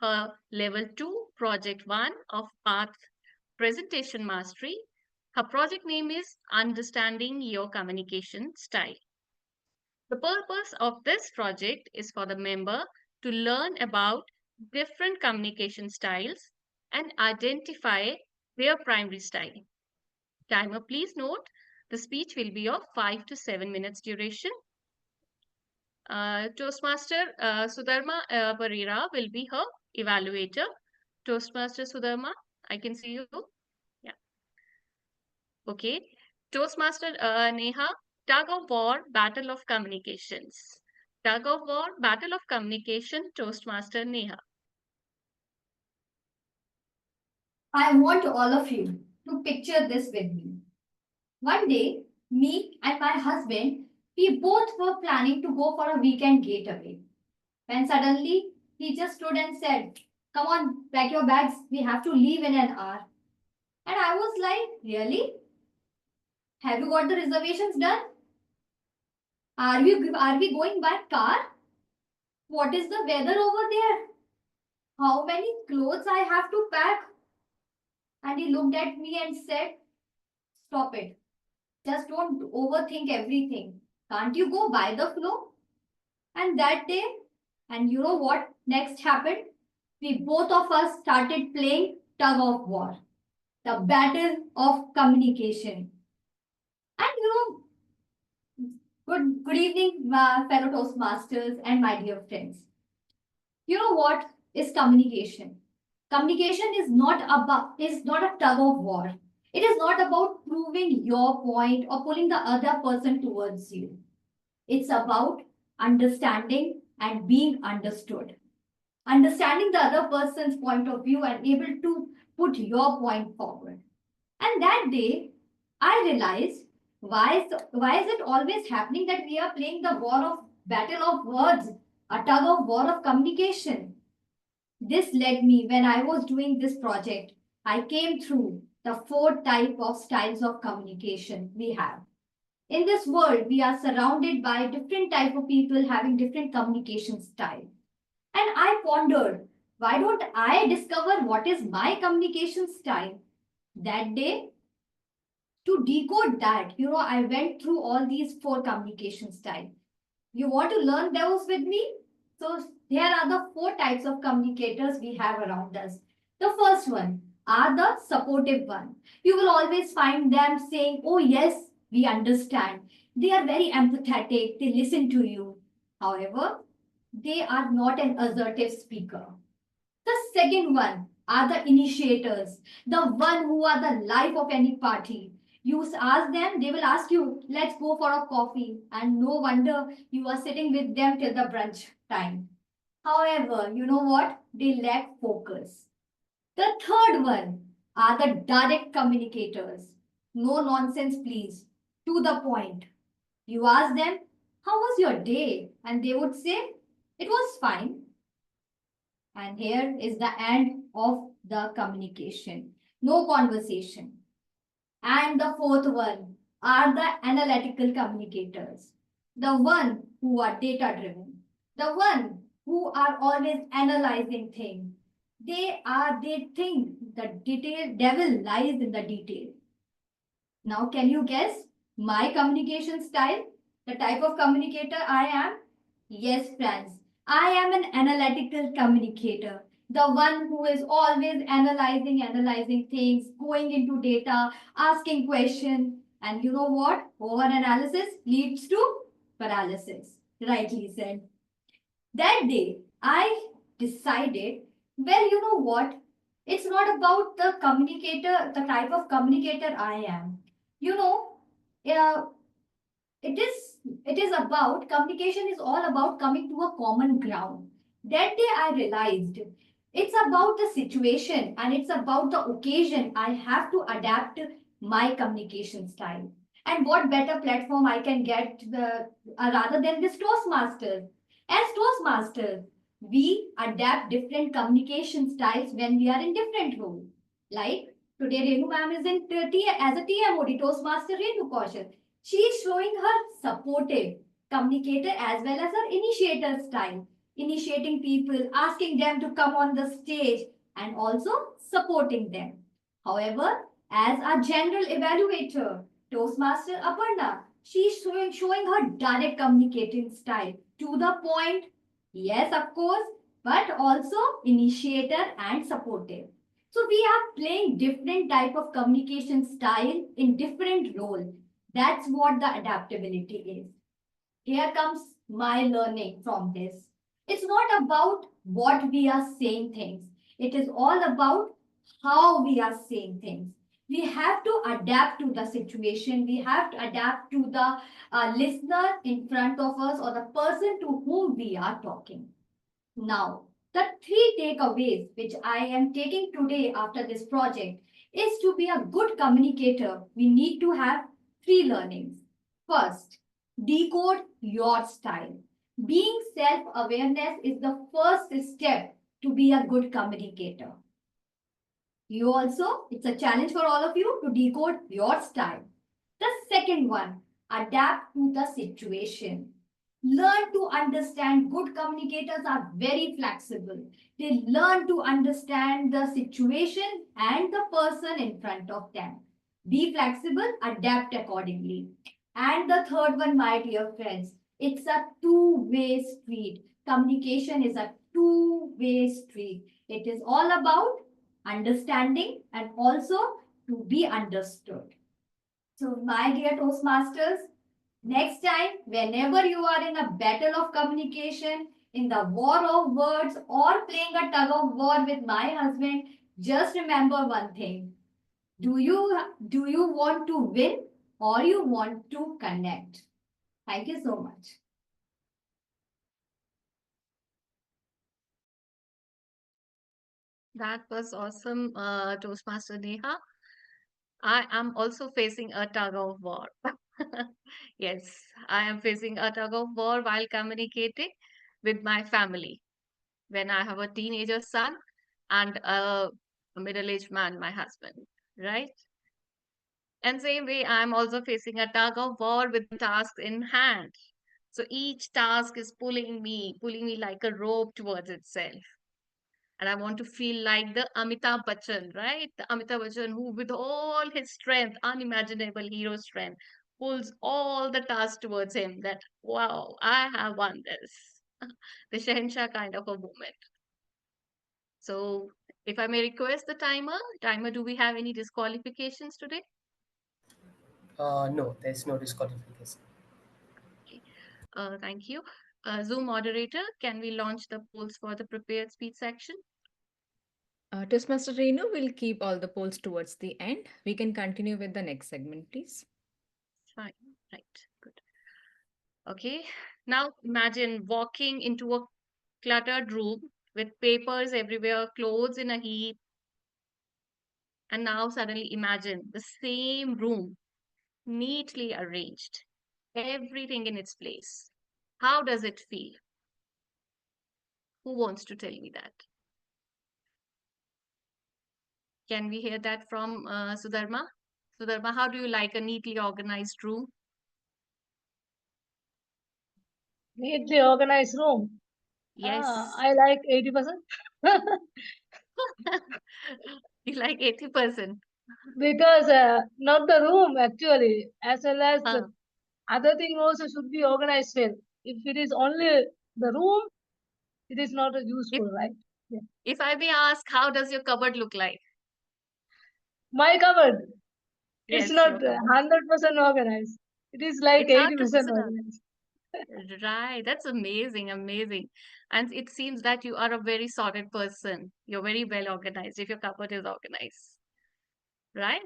her level 2 project 1 of Path Presentation Mastery. Her project name is Understanding Your Communication Style. The purpose of this project is for the member to learn about different communication styles and identify their primary style. Timer, please note, the speech will be of 5 to 7 minutes duration. Toastmaster Sudharma Pereira will be her evaluator. Toastmaster Sudharma, I can see you. Yeah. Okay. Toastmaster Neha, tug of war, battle of communications. Tug of war, battle of communication, Toastmaster Neha. I want all of you to picture this with me. One day, me and my husband, we both were planning to go for a weekend getaway. When suddenly, he just stood and said, "Come on, pack your bags, we have to leave in an hour." And I was like, "Really? Have you got the reservations done? Are we going by car? What is the weather over there? How many clothes I have to pack?" And he looked at me and said, "Stop it. Just don't overthink everything. Can't you go by the flow?" And that day, and you know what next happened? We both of us started playing tug of war, the battle of communication. And good evening, fellow Toastmasters and my dear friends. You know what is communication? Communication is not a tug of war. It is not about proving your point or pulling the other person towards you. It's about understanding and being understood. Understanding the other person's point of view and able to put your point forward. And that day, I realized why is it always happening that we are playing the battle of words, a tug of war of communication. This led me when I was doing this project. I came through the 4 type of styles of communication we have. In this world, we are surrounded by different type of people having different communication style. And I pondered, why don't I discover what is my communication style? That day, to decode that, I went through all these 4 communication styles. You want to learn those with me? So here are the 4 types of communicators we have around us. The first one are the supportive one. You will always find them saying, oh yes, we understand. They are very empathetic. They listen to you. However, they are not an assertive speaker. The second one are the initiators, the one who are the life of any party. You ask them, they will ask you, let's go for a coffee. And no wonder you are sitting with them till the brunch time. However, you know what? They lack focus. The third one are the direct communicators. No nonsense, please. To the point. You ask them, how was your day? And they would say, it was fine. And here is the end of the communication. No conversation. And the fourth one are the analytical communicators. The one who are data driven. The one who are always analyzing things. They think the devil lies in the detail. Now, can you guess my communication style? The type of communicator I am? Yes, friends. I am an analytical communicator. The one who is always analyzing things, going into data, asking questions. And you know what? Over-analysis leads to paralysis. Rightly said. That day, I decided, well, you know what? It's not about the communicator, the type of communicator I am. It is about communication is all about coming to a common ground. That day I realized it's about the situation and it's about the occasion. I have to adapt my communication style. And what better platform I can get rather than this Toastmasters? As Toastmasters, we adapt different communication styles when we are in different roles. Like today, Renu ma'am is as a TMOD, Toastmaster Renu Kaushal. She is showing her supportive communicator as well as her initiator style, initiating people, asking them to come on the stage and also supporting them. However, as a general evaluator, Toastmaster Aparna, she is showing her direct communicating style to the point. Yes, of course, but also initiator and supportive. So we are playing different type of communication style in different role. That's what the adaptability is. Here comes my learning from this. It's not about what we are saying things. It is all about how we are saying things. We have to adapt to the situation. We have to adapt to the listener in front of us or the person to whom we are talking. Now, the 3 takeaways which I am taking today after this project is to be a good communicator. We need to have 3 learnings. First, decode your style. Being self-awareness is the first step to be a good communicator. You also, it's a challenge for all of you to decode your style. The second one, adapt to the situation. Learn to understand. Good communicators are very flexible. They learn to understand the situation and the person in front of them. Be flexible, adapt accordingly. And the third one, my dear friends, It's a two-way street. Communication is a two-way street. It is all about understanding and also to be understood. So, my dear Toastmasters, next time, whenever you are in a battle of communication, in the war of words, or playing a tug of war with my husband, just remember one thing. Do you want to win or you want to connect? Thank you so much. That was awesome, Toastmaster Neha. I am also facing a tug of war. Yes, I am facing a tug of war while communicating with my family when I have a teenager son and a middle-aged man, my husband, right? And same way, I'm also facing a tug of war with the tasks in hand. So each task is pulling me like a rope towards itself. And I want to feel like the Amitabh Bachchan, right? The Amitabh Bachchan who, with all his strength, unimaginable hero strength, pulls all the tasks towards him. That, wow, I have won this. The Shahenshah kind of a moment. So, if I may request the timer, do we have any disqualifications today? No, there's no disqualification. Okay. Thank you. Zoom moderator, can we launch the polls for the prepared speech section? Toastmaster Renu will keep all the polls towards the end. We can continue with the next segment, please. Fine. Right. Good. Okay. Now imagine walking into a cluttered room with papers everywhere, clothes in a heap, and now suddenly imagine the same room neatly arranged, everything in its place. How does it feel? Who wants to tell me that? Can we hear that from Sudharma? Sudharma, how do you like a neatly organized room? Neatly organized room. Yes. I like 80%. You like 80%. Because not the room actually, as well as Huh. the other thing also should be organized well. If it is only the room, it is not useful, right? Yeah. If I may ask, how does your cupboard look like? My cupboard, it's Yes, not your cupboard. 100% organized. It is like It's 80% 100% organized. right. That's amazing, amazing. And it seems that you are a very sorted person. You're very well organized if your cupboard is organized, right?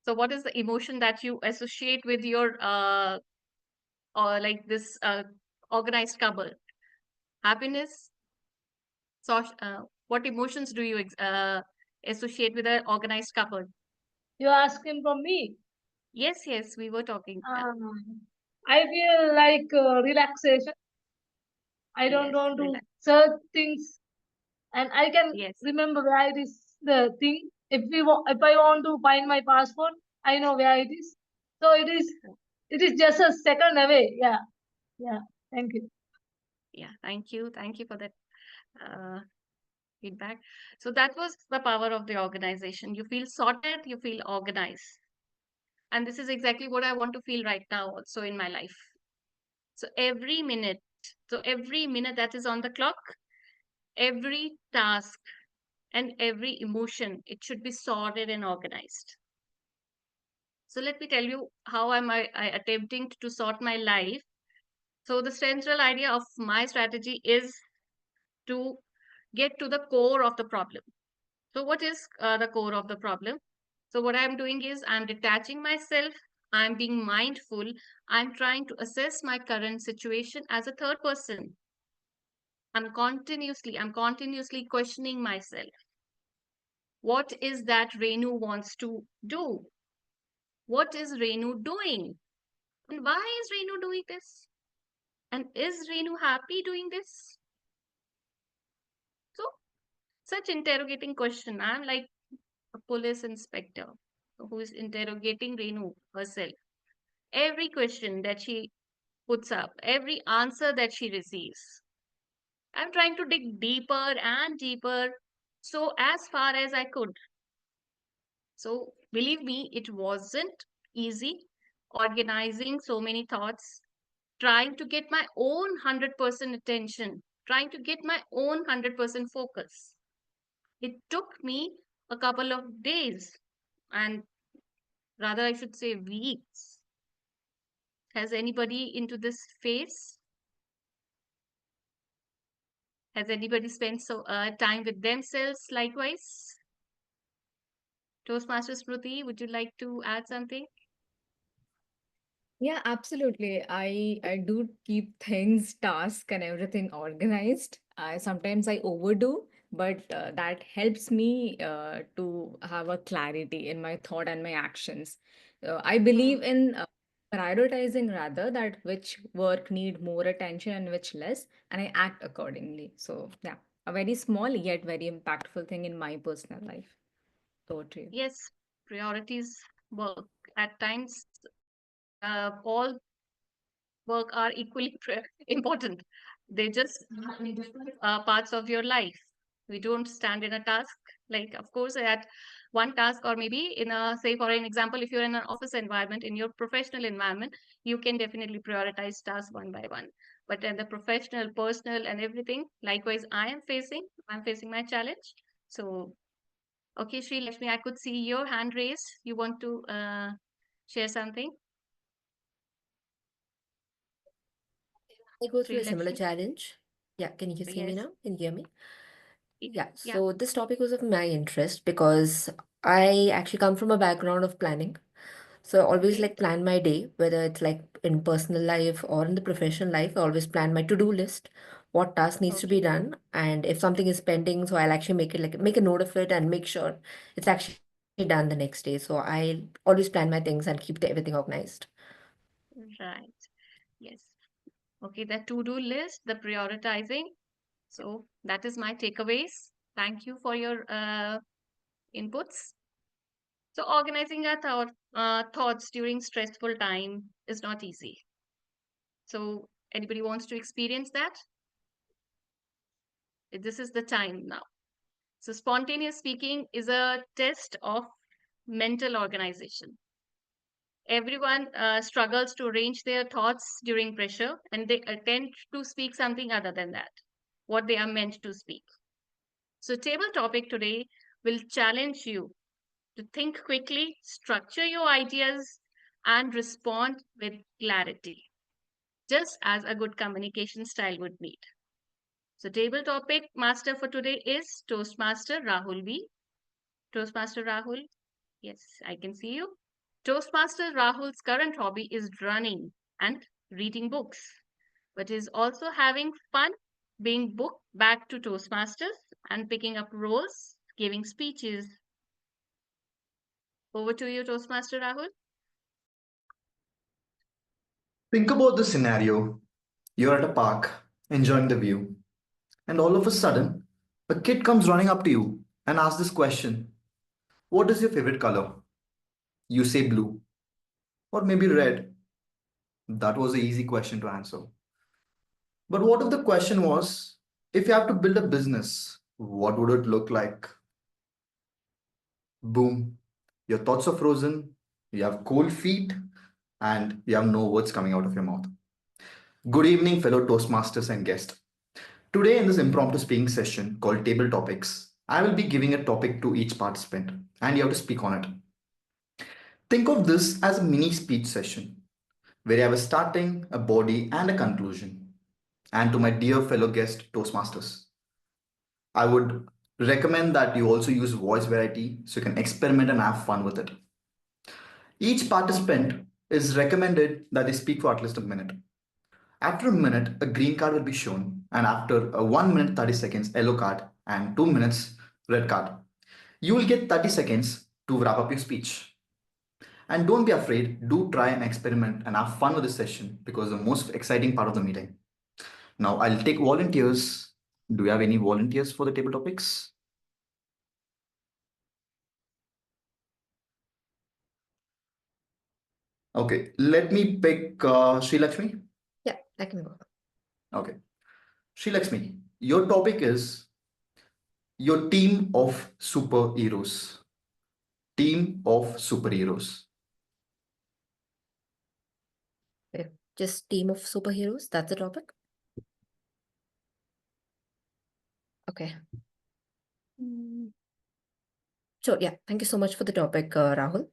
So what is the emotion that you associate with your or like this organized cupboard? Happiness? So, what emotions do you associate with an organized cupboard? You're asking from me. Yes, yes, we were talking. I feel like relaxation. I don't Yes, want to relax. search things, and I can Yes. remember where it is the thing. If I want to find my passport, I know where it is. So it is just a second away. Yeah, yeah. Thank you. Yeah, thank you. Thank you for that uh, feedback. So that was the power of the organization. You feel sorted, you feel organized. And this is exactly what I want to feel right now also in my life. So every minute that is on the clock, every task and every emotion, it should be sorted and organized. So let me tell you how am I attempting to sort my life. So the central idea of my strategy is to get to the core of the problem. So what is the core of the problem? So what I'm doing is I'm detaching myself. I'm being mindful. I'm trying to assess my current situation as a third person. I'm continuously questioning myself. What is that Renu wants to do? What is Renu doing? And why is Renu doing this? And is Renu happy doing this? So such interrogating question. I'm like a police inspector who is interrogating Renu herself. Every question that she puts up, every answer that she receives. I'm trying to dig deeper and deeper, so as far as I could. So believe me, it wasn't easy organizing so many thoughts. trying to get my own 100% attention, trying to get my own 100% focus. It took me a couple of days, and rather I should say weeks. Has anybody into this phase? Has anybody spent time with themselves likewise? Toastmaster Smruti, would you like to add something? Yeah, absolutely. I do keep things, tasks, and everything organized. I sometimes I overdo, but that helps me to have a clarity in my thought and my actions. I believe in prioritizing rather that which work need more attention and which less, and I act accordingly. So yeah, a very small yet very impactful thing in my personal life. Totally. Yes, priorities work. At times, all work are equally important. They just are in different parts of your life. We don't stand in a task. Like, of course, at one task, or maybe in a, say, for an example, if you're in an office environment, in your professional environment, you can definitely prioritize tasks one by one. But in the professional, personal, and everything, likewise, I'm facing my challenge. So, okay, Sri Lakshmi, I could see your hand raised. You want to share something? I go through Sri a similar Lakshmi? challenge. Yeah, can you see me Yes. now? Can you hear me? Yeah, Yeah. so this topic was of my interest because I actually come from a background of planning. So I always Okay. like plan my day, whether it's like in personal life or in the professional life. I always plan my to-do list, what task needs to be Okay. done, and if something is pending, so I'll actually make it like make a note of it and make sure it's actually done the next day. So I always plan my things and keep everything organized. Right. Yes. Okay, the to-do list, the prioritizing. So that is my takeaways. Thank you for your inputs. So organizing our thoughts during stressful time is not easy. So anybody wants to experience that? This is the time now. So spontaneous speaking is a test of mental organization. Everyone struggles to arrange their thoughts during pressure, and they attempt to speak something other than that, what they are meant to speak. So table topic today will challenge you to think quickly, structure your ideas, and respond with clarity, just as a good communication style would need. So table topic master for today is Toastmaster Rahul V. Toastmaster Rahul, yes, I can see you. Toastmaster Rahul's current hobby is running and reading books, but is also having fun being booked back to Toastmasters and picking up roles, giving speeches. Over to you, Toastmaster Rahul. Think about the scenario. You're at a park, enjoying the view, and all of a sudden, a kid comes running up to you and asks this question: what is your favorite color? You say blue, or maybe red. That was an easy question to answer. But what if the question was, if you have to build a business, what would it look like? Boom. Your thoughts are frozen, you have cold feet, and you have no words coming out of your mouth. Good evening, fellow Toastmasters and guests. Today, in this impromptu speaking session called Table Topics, I will be giving a topic to each participant, and you have to speak on it. Think of this as a mini speech session where you have a starting, a body, and a conclusion. And to my dear fellow guest Toastmasters, I would recommend that you also use voice variety so you can experiment and have fun with it. Each participant is recommended that they speak for at least a minute. After a minute, a green card will be shown, and after a 1 minute 30 seconds yellow card and 2 minutes red card. You will get 30 seconds to wrap up your speech. And don't be afraid, do try and experiment and have fun with this session because the most exciting part of the meeting. Now I'll take volunteers. Do you have any volunteers for the table topics? Okay, let me pick Sri Lakshmi. Yeah, I can go. Okay. Sri Lakshmi, your topic is your team of superheroes. Team of superheroes. Okay. Just team of superheroes. That's the topic. Okay. Sure. Yeah. Thank you so much for the topic, Rahul.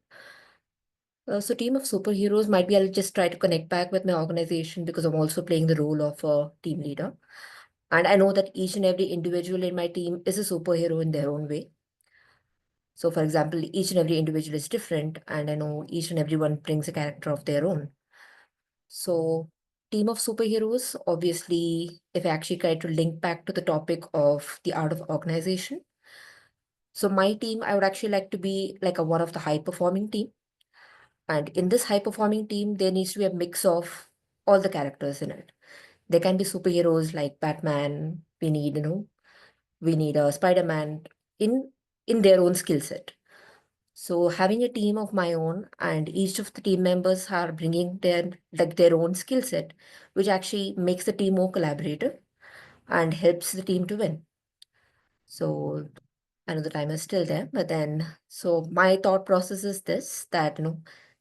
So team of superheroes might be I'll just try to connect back with my organization because I'm also playing the role of a team leader. And I know that each and every individual in my team is a superhero in their own way. So for example, each and every individual is different, and I know each and everyone brings a character of their own. So team of superheroes, obviously, if I actually try to link back to the topic of the art of organization. So my team, I would actually like to be like one of the high performing team. And in this high performing team, there needs to be a mix of all the characters in it. There can be superheroes like Batman. We need, we need a Spider-Man in their own skill set. So having a team of my own, and each of the team members are bringing their own skill set, which actually makes the team more collaborative and helps the team to win. So I know the time is still there, but then, so my thought process is this, that,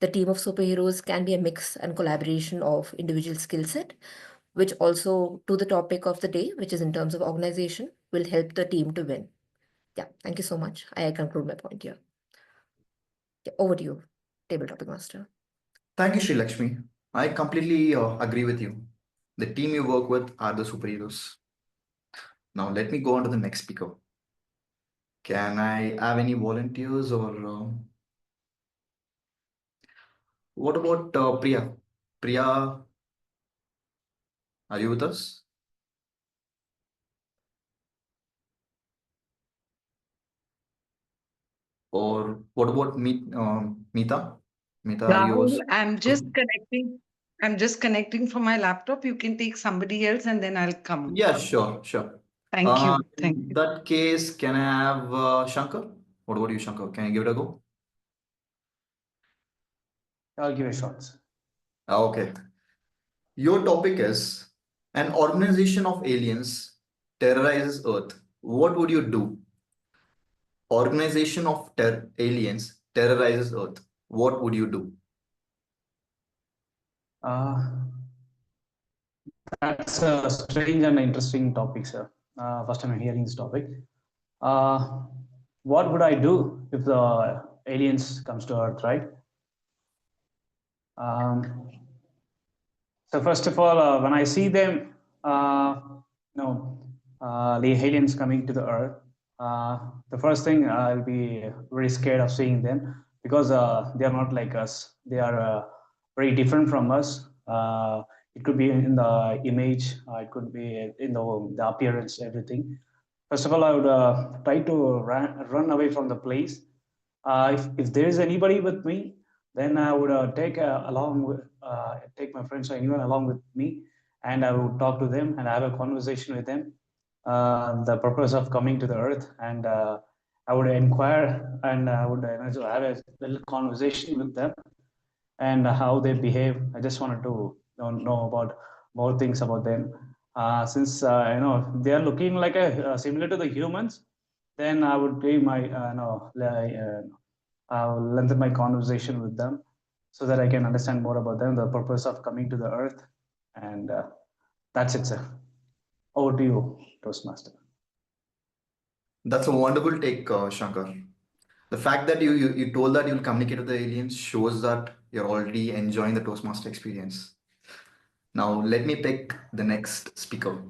the team of superheroes can be a mix and collaboration of individual skill set, which also to the topic of the day, which is in terms of organization, will help the team to win. Yeah, thank you so much. I conclude my point here. Yeah, over to you, table topic master. Thank you, Sri Lakshmi. I completely agree with you. The team you work with are the superheroes. Now, let me go on to the next speaker. Can I have any volunteers or what about Priya? Priya, are you with us? Or what about Meeta? Meeta, are you? Rahul, I'm just connecting. I'm just connecting from my laptop. You can take somebody else and then I'll come. Yeah, sure, sure. Thank you. Thank In that case, can I have Shankar? What about you, Shankar? Can you give it a go? I'll give it a shot. Okay. Your topic is an organization of aliens terrorizes Earth. What would you do? Organization of aliens terrorizes Earth. What would you do? That's a strange and interesting topic, sir. First time I'm hearing this topic. What would I do if the aliens comes to Earth, right? So first of all, when I see them, the aliens coming to the Earth, the first thing I'll be very scared of seeing them because they are not like us. They are very different from us. It could be in the image, it could be in the appearance, everything. First of all, I would try to run away from the place. If there is anybody with me, then I would take my friends or anyone along with me, and I would talk to them and have a conversation with them. The purpose of coming to the Earth, and I would inquire and I would have a little conversation with them and how they behave. I just wanted to know about more things about them. Since they are looking like similar to the humans, then I would be my lengthen my conversation with them so that I can understand more about them, the purpose of coming to the Earth, and that's it, sir. Over to you, Toastmaster. That's a wonderful take, Shankar. The fact that you told that you'll communicate with the aliens shows that you're already enjoying the Toastmaster experience. Now, let me pick the next speaker.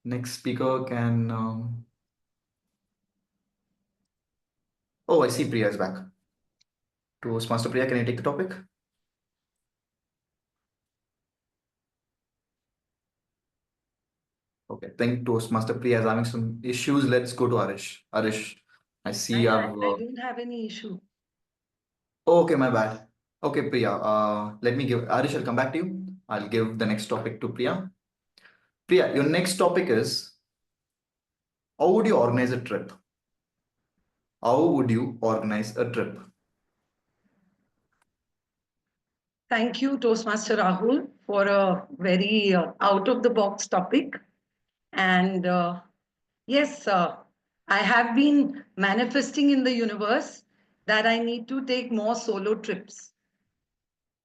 Next speaker can... Oh, I see Priya is back. Toastmaster Priya, can you take the topic? Okay, I think Toastmaster Priya is having some issues. Let's go to Arish. Arish, I see you have... I don't have any issue. Oh, okay, my bad. Okay, Priya, let me give... Arish, I'll come back to you. I'll give the next topic to Priya. Priya, your next topic is, how would you organize a trip? How would you organize a trip? Thank you, Toastmaster Rahul, for a very out-of-the-box topic. And yes, I have been manifesting in the universe that I need to take more solo trips.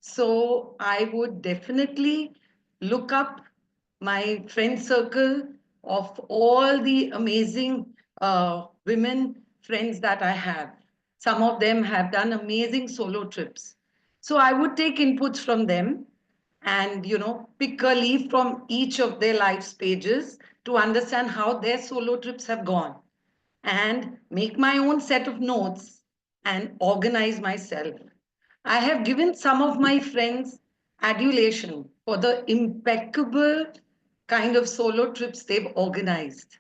So I would definitely look up my friend circle of all the amazing women friends that I have. Some of them have done amazing solo trips. So I would take inputs from them and, pick a leaf from each of their life's pages to understand how their solo trips have gone and make my own set of notes and organize myself. I have given some of my friends adulation for the impeccable kind of solo trips they've organized.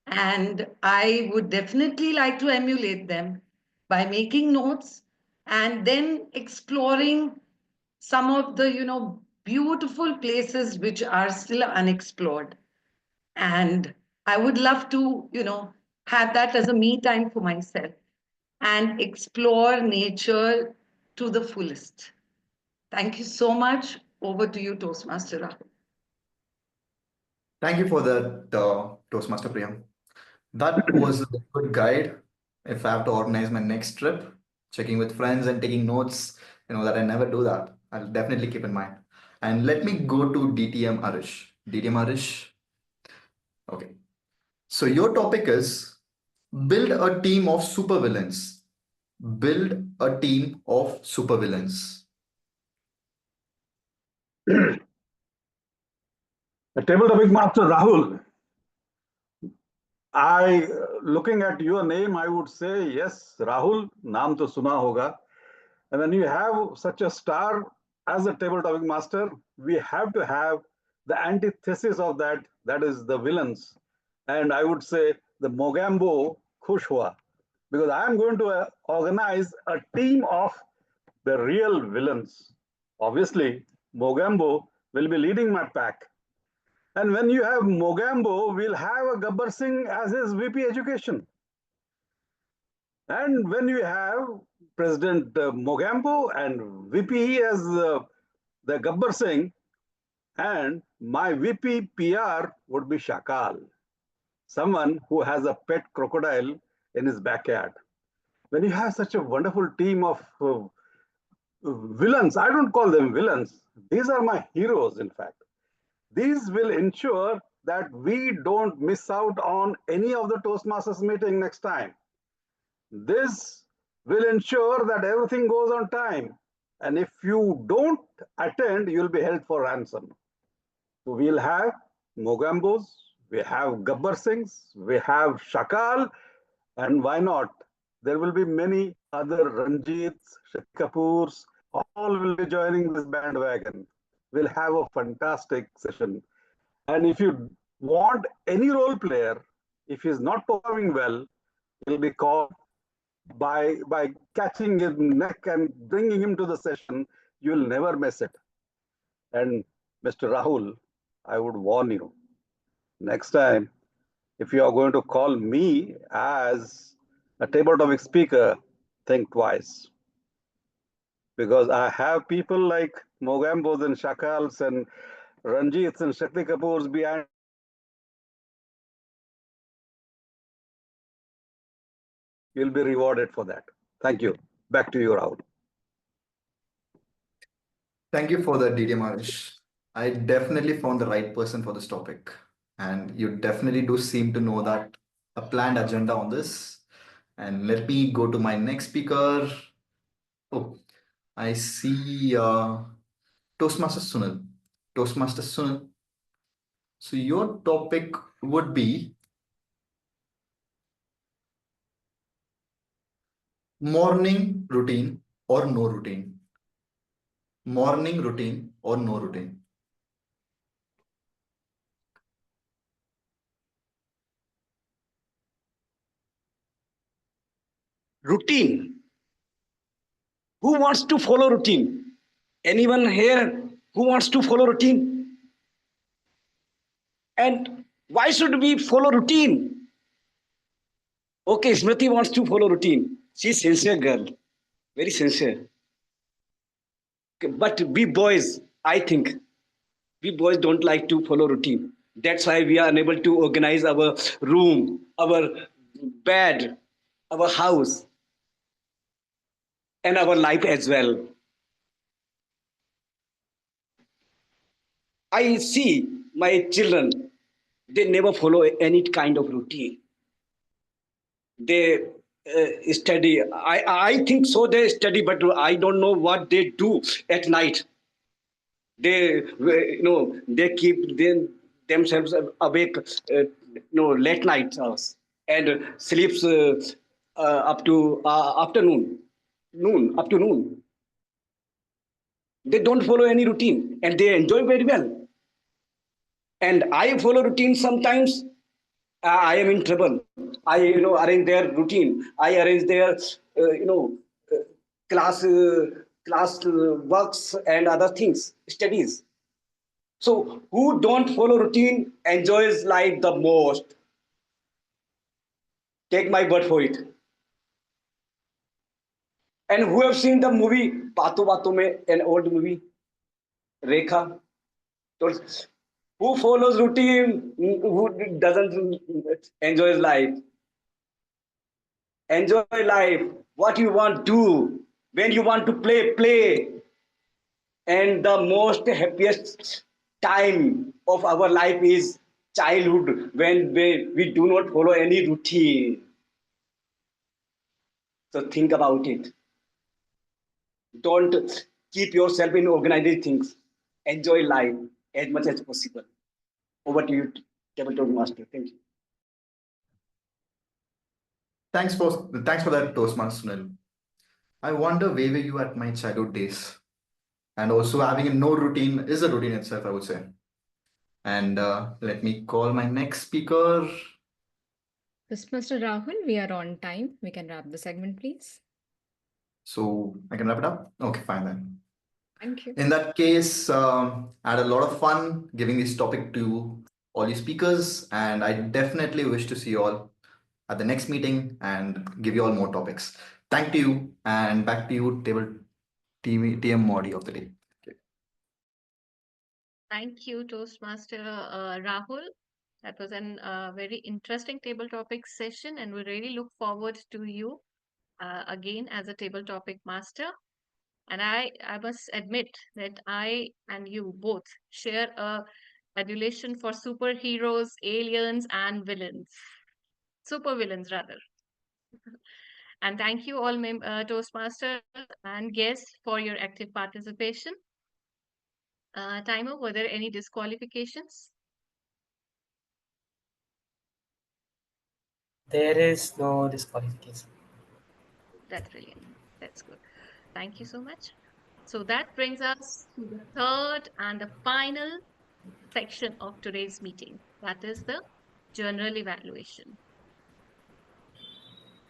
And I would definitely like to emulate them by making notes and then exploring some of the, beautiful places which are still unexplored. And I would love to, have that as a me time for myself and explore nature to the fullest. Thank you so much. Over to you, Toastmaster Rahul. Thank you for that, Toastmaster Priyam. That was a good guide. If I have to organize my next trip, checking with friends and taking notes, that I never do that. I'll definitely keep in mind. And let me go to DTM Arish. DTM Arish. Okay. So your topic is build a team of supervillains. Build a team of supervillains. The table topic master Rahul. Looking at your name, I would say yes, Rahul. Naam to suna hoga. And when you have such a star as a table topic master, we have to have the antithesis of that. That is the villains, and I would say the Mogambo Khush hua, because I am going to organize a team of the real villains. Obviously, Mogambo will be leading my pack. And when you have Mogambo, we'll have a Gabbar Singh as his VP Education. And when you have President Mogambo and VP as the Gabbar Singh, and my VP PR would be Shakal, someone who has a pet crocodile in his backyard. When you have such a wonderful team of villains, I don't call them villains, these are my heroes, in fact. These will ensure that we don't miss out on any of the Toastmasters meeting next time. This will ensure that everything goes on time. And if you don't attend, you'll be held for ransom. So we'll have Mogambos, we have Gabbar Singhs, we have Shakal, and why not? There will be many other Ranjits, Shakti Kapoors, all will be joining this bandwagon. We'll have a fantastic session. And if you want any role player, if he's not performing well, he'll be called by catching his neck and bringing him to the session. You'll never miss it. And Mr. Rahul, I would warn you, next time, if you are going to call me as a table topic speaker, think twice. Because I have people like Mogambos and Shakals and Ranjits and Shakti Kapoors behind. You'll be rewarded for that. Thank you. Back to you, Rahul. Thank you for that, DD Marish. I definitely found the right person for this topic. And you definitely do seem to know that a planned agenda on this. And let me go to my next speaker. Oh, I see Toastmaster Sunil. Toastmaster Sunil. So your topic would be morning routine or no routine. Morning routine or no routine. Routine. Who wants to follow routine? Anyone here who wants to follow routine? And why should we follow routine? Okay, Smruti wants to follow routine. She's sincere girl. Very sincere. But we boys, I think, we boys don't like to follow routine. That's why we are unable to organize our room, our bed, our house, and our life as well. I see my children, they never follow any kind of routine. They study. I think so. They study, but I don't know what they do at night. They they keep themselves awake late night hours and sleeps up to afternoon, noon up to noon. They don't follow any routine and they enjoy very well. And I follow routine sometimes. I am in trouble. I arrange their routine. I arrange their uh, class works and other things, studies. So who don't follow routine enjoys life the most. Take my word for it. And who have seen the movie Baaton Baaton Mein, an old movie, Rekha? So who follows routine? Who doesn't enjoy life? Enjoy life. What you want, do. When you want to play, play. And the most happiest time of our life is childhood, when we do not follow any routine. So think about it. Don't keep yourself in organized things. Enjoy life as much as possible. Over to you, Tabletop Master. Thank you. Thanks for that, Toastmaster Sunil. I wonder where were you at my childhood days? And also having a no routine is a routine itself, I would say. And let me call my next speaker. Mr. Rahul, we are on time. We can wrap the segment, please. So I can wrap it up? Okay, fine then. Thank you. In that case, I had a lot of fun giving this topic to all you speakers, and I definitely wish to see you all at the next meeting and give you all more topics. Thank you, and back to you, TMOD of the day. Thank you, Toastmaster Rahul. That was a very interesting table topic session, and we really look forward to you again as a table topic master. And I must admit that I and you both share a adulation for superheroes, aliens, and villains. Super villains, rather. And thank you all Toastmasters and guests for your active participation. Timer, were there any disqualifications? There is no disqualification. That's brilliant. That's good. Thank you so much. So that brings us to the third and the final section of today's meeting. That is the general evaluation.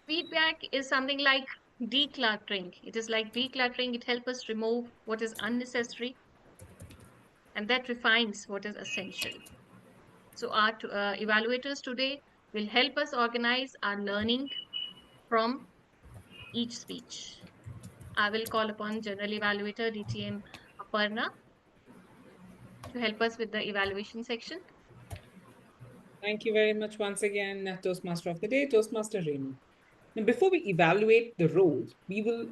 Feedback is something like decluttering. It is like decluttering. It helps us remove what is unnecessary and that refines what is essential. So our evaluators today will help us organize our learning from each speech. I will call upon General Evaluator DTM Aparna to help us with the evaluation section. Thank you very much once again, Toastmaster of the Day, Toastmaster Renu. Now, before we evaluate the roles, we will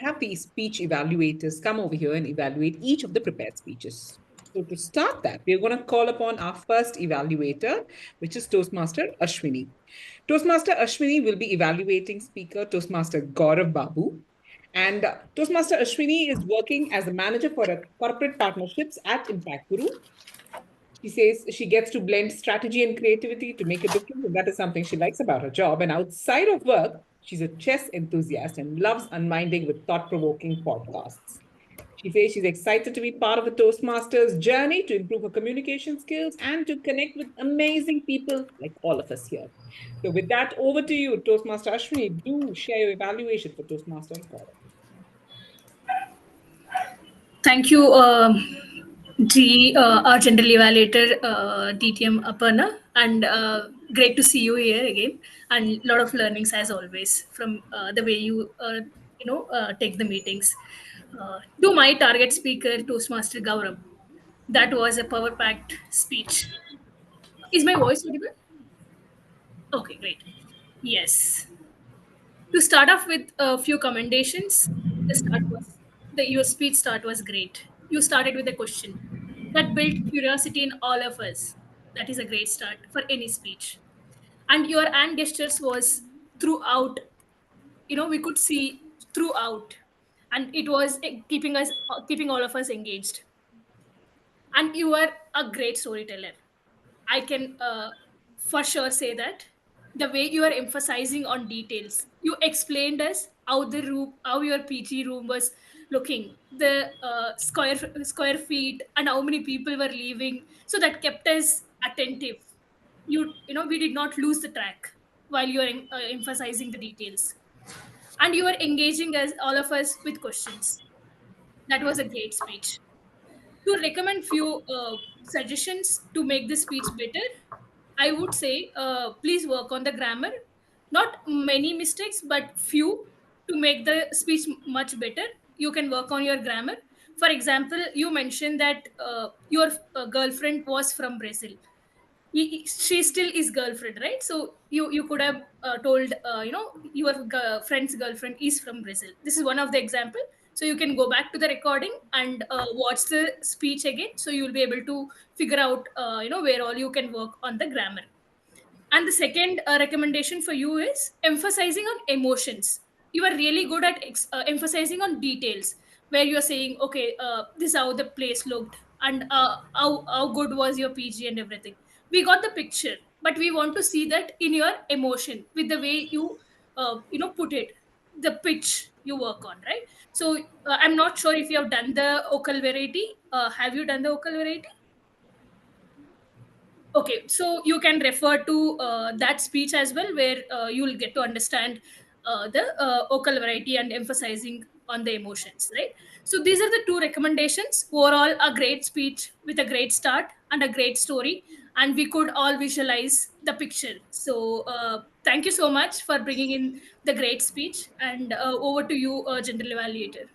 have the speech evaluators come over here and evaluate each of the prepared speeches. So to start that, we're going to call upon our first evaluator, which is Toastmaster Ashwini. Toastmaster Ashwini will be evaluating speaker Toastmaster Gaurav Babu. And Toastmaster Ashwini is working as a manager for corporate partnerships at Impact Guru. She says she gets to blend strategy and creativity to make a difference, and that is something she likes about her job. And outside of work, she's a chess enthusiast and loves unwinding with thought-provoking podcasts. She says she's excited to be part of the Toastmasters journey to improve her communication skills and to connect with amazing people like all of us here. So with that, over to you, Toastmaster Ashwini. Do share your evaluation for Toastmaster Gaurav. Thank you, our general evaluator, DTM Aparna, and great to see you here again. And a lot of learnings as always from the way you take the meetings. To my target speaker, Toastmaster Gaurav, that was a power-packed speech. Is my voice audible? Okay, great. Yes. To start off with a few commendations, your speech start was great. You started with a question. that built curiosity in all of us. That is a great start for any speech. And your hand gestures was throughout, we could see throughout, and it was keeping all of us engaged. And you are a great storyteller. I can for sure say that the way you are emphasizing on details, you explained us how the room, how your PG room was looking, the square feet, and how many people were leaving. So that kept us attentive. We did not lose the track while you are emphasizing the details, and you are engaging us, all of us, with questions. That was a great speech. To recommend few suggestions to make the speech better, I would say please work on the grammar. Not many mistakes, but few to make the speech much better. You can work on your grammar. For example, you mentioned that your girlfriend was from Brazil. She still is girlfriend, right? So you could have told your friend's girlfriend is from Brazil. This is one of the example. So you can go back to the recording and watch the speech again, so you will be able to figure out where all you can work on the grammar. And the second recommendation for you is emphasizing on emotions. You are really good at emphasizing on details, where you're saying, okay, this is how the place looked, and how good was your PG and everything. We got the picture, but we want to see that in your emotion, with the way you, put it, the pitch you work on, right? So I'm not sure if you have done the vocal variety. Have you done the vocal variety? Okay, so you can refer to that speech as well, where you will get to understand the vocal variety and emphasizing on the emotions, right? So these are the two recommendations. Overall, a great speech with a great start and a great story, and we could all visualize the picture. So thank you so much for bringing in the great speech, and over to you, General Evaluator.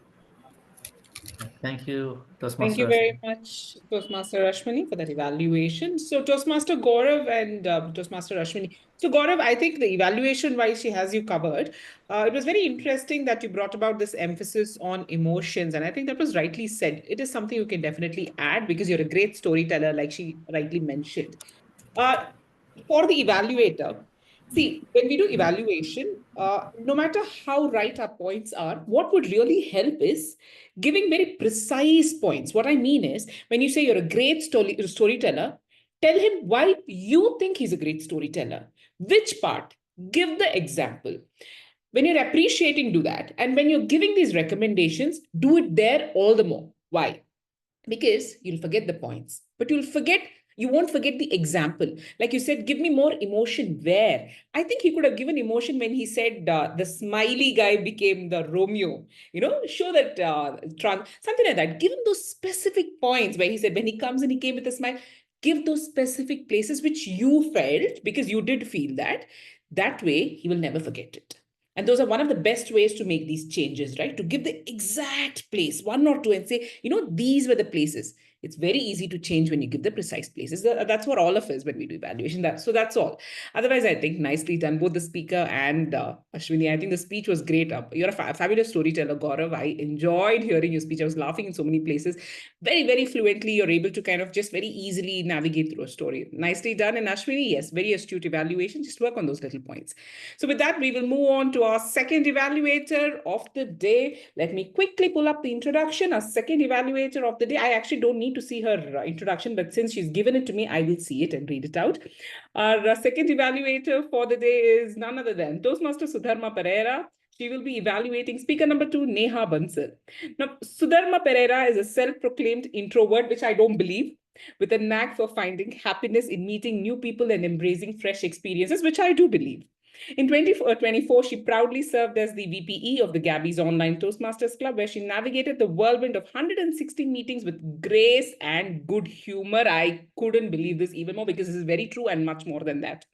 Thank you, Thank Toastmaster you very Ashwini. much, Toastmaster Ashwini, for that evaluation. So, Toastmaster Gaurav and Toastmaster Ashwini. So, Gaurav, I think the evaluation wise, she has you covered. It was very interesting that you brought about this emphasis on emotions. And I think that was rightly said. It is something you can definitely add because you're a great storyteller, like she rightly mentioned. Uh, for the evaluator, see, when we do evaluation, no matter how right our points are, what would really help is giving very precise points. What I mean is, when you say you're a great storyteller, tell him why you think he's a great storyteller. Which part? Give the example. When you're appreciating, do that. And when you're giving these recommendations, do it there all the more. Why? Because you'll forget the points, but you won't forget the example. Like you said, give me more emotion where. I think he could have given emotion when he said the smiley guy became the Romeo, show that something like that. Give him those specific points where he said when he comes and he came with a smile. Give those specific places which you felt, because you did feel that. That way, he will never forget it. And those are one of the best ways to make these changes, right? To give the exact place, one or two, and say, these were the places. It's very easy to change when you give the precise places. That's what all of us when we do evaluation. So that's all. Otherwise, I think nicely done, both the speaker and Ashwini. I think the speech was great. You're a fabulous storyteller, Gaurav. I enjoyed hearing your speech. I was laughing in so many places. Very, very fluently. You're able to kind of just very easily navigate through a story. Nicely done. And Ashwini, yes, very astute evaluation. Just work on those little points. So with that, we will move on to our second evaluator of the day. Let me quickly pull up the introduction. Our second evaluator of the day. I actually don't need to see her introduction, but since she's given it to me, I will see it and read it out. Our second evaluator for the day is none other than Toastmaster Sudharma Pereira. She will be evaluating speaker number 2, Neha Bansal. Now, Sudharma Pereira is a self-proclaimed introvert, which I don't believe, with a knack for finding happiness in meeting new people and embracing fresh experiences, which I do believe. In 2024, she proudly served as the VPE of the Gabbys Online Toastmasters Club, where she navigated the whirlwind of 160 meetings with grace and good humor. I couldn't believe this even more, because this is very true and much more than that.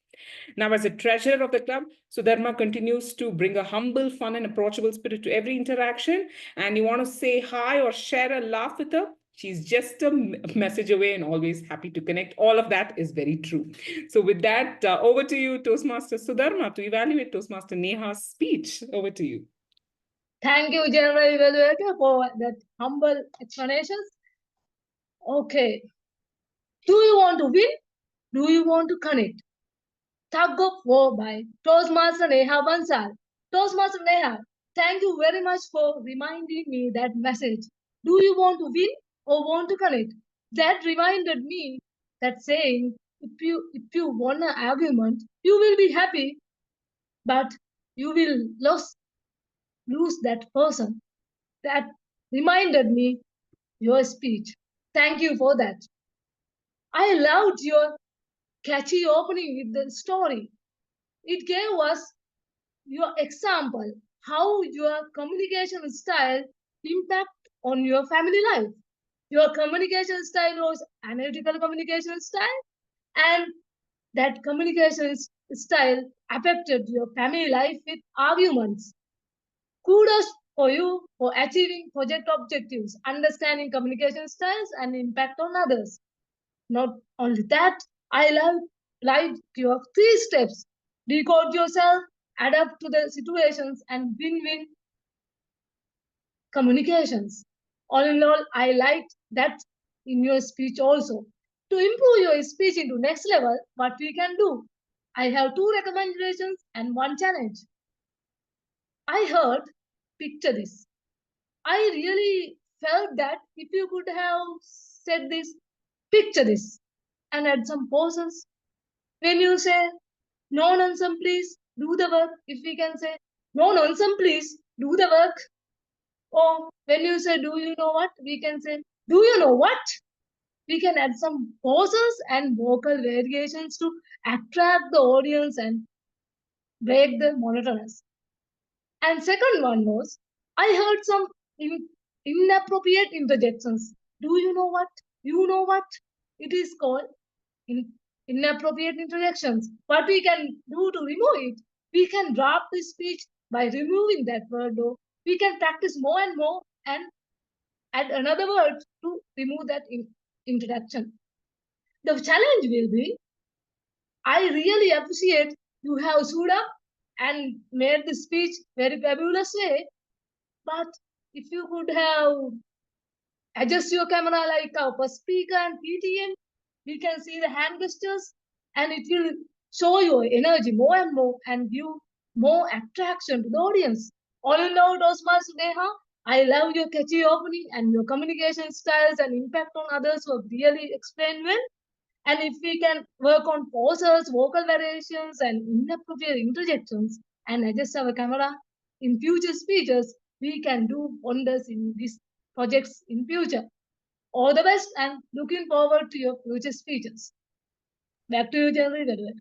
Now, as a treasurer of the club, Sudharma continues to bring a humble, fun, and approachable spirit to every interaction. And you want to say hi or share a laugh with her, she's just a message away and always happy to connect. All of that is very true. So with that, over to you, Toastmaster Sudharma, to evaluate Toastmaster Neha's speech. Over to you. Thank you, General Evaluator, for that humble explanations. Okay, Do you want to win? Do you want to connect? Tug of War by Toastmaster Neha Bansal. Toastmaster Neha, thank you very much for reminding me that message. Do you want to win or want to connect? That reminded me that saying, if you won an argument, you will be happy, but you will lose that person. That reminded me your speech. Thank you for that. I loved your catchy opening with the story. It gave us your example, how your communication style impact on your family life. Your communication style was analytical communication style, and that communication style affected your family life with arguments. Kudos for you for achieving project objectives, understanding communication styles, and impact on others. Not only that, I liked your 3 steps. Decode yourself, adapt to the situations, and win-win communications. All in all, I liked that in your speech also. To improve your speech into next level, what we can do? I have 2 recommendations and 1 challenge. I heard, picture this. I really felt that if you could have said this, picture this, and add some pauses. When you say, no nonsense, please do the work, if we can say, no nonsense, please do the work. Or when you say, do you know what, we can say, do you know what? We can add some pauses and vocal variations to attract the audience and break the monotonous. And second one was, I heard some inappropriate interjections. Do you know what? You know what? It is called inappropriate interjections. What we can do to remove it? We can draft the speech by removing that word, though. We can practice more and more and add another word to remove that introduction. The challenge will be, I really appreciate you have stood up and made the speech very fabulous way, but if you could have adjust your camera like our speaker and PTM, we can see the hand gestures and it will show your energy more and more and give more attraction to the audience. All in all, Toastmasters Neha, I love your catchy opening and your communication styles and impact on others were really explained well. And if we can work on pauses, vocal variations, and inappropriate interjections and adjust our camera in future speeches, we can do wonders in these projects in future. All the best and looking forward to your future speeches. Back to you, General Evaluator.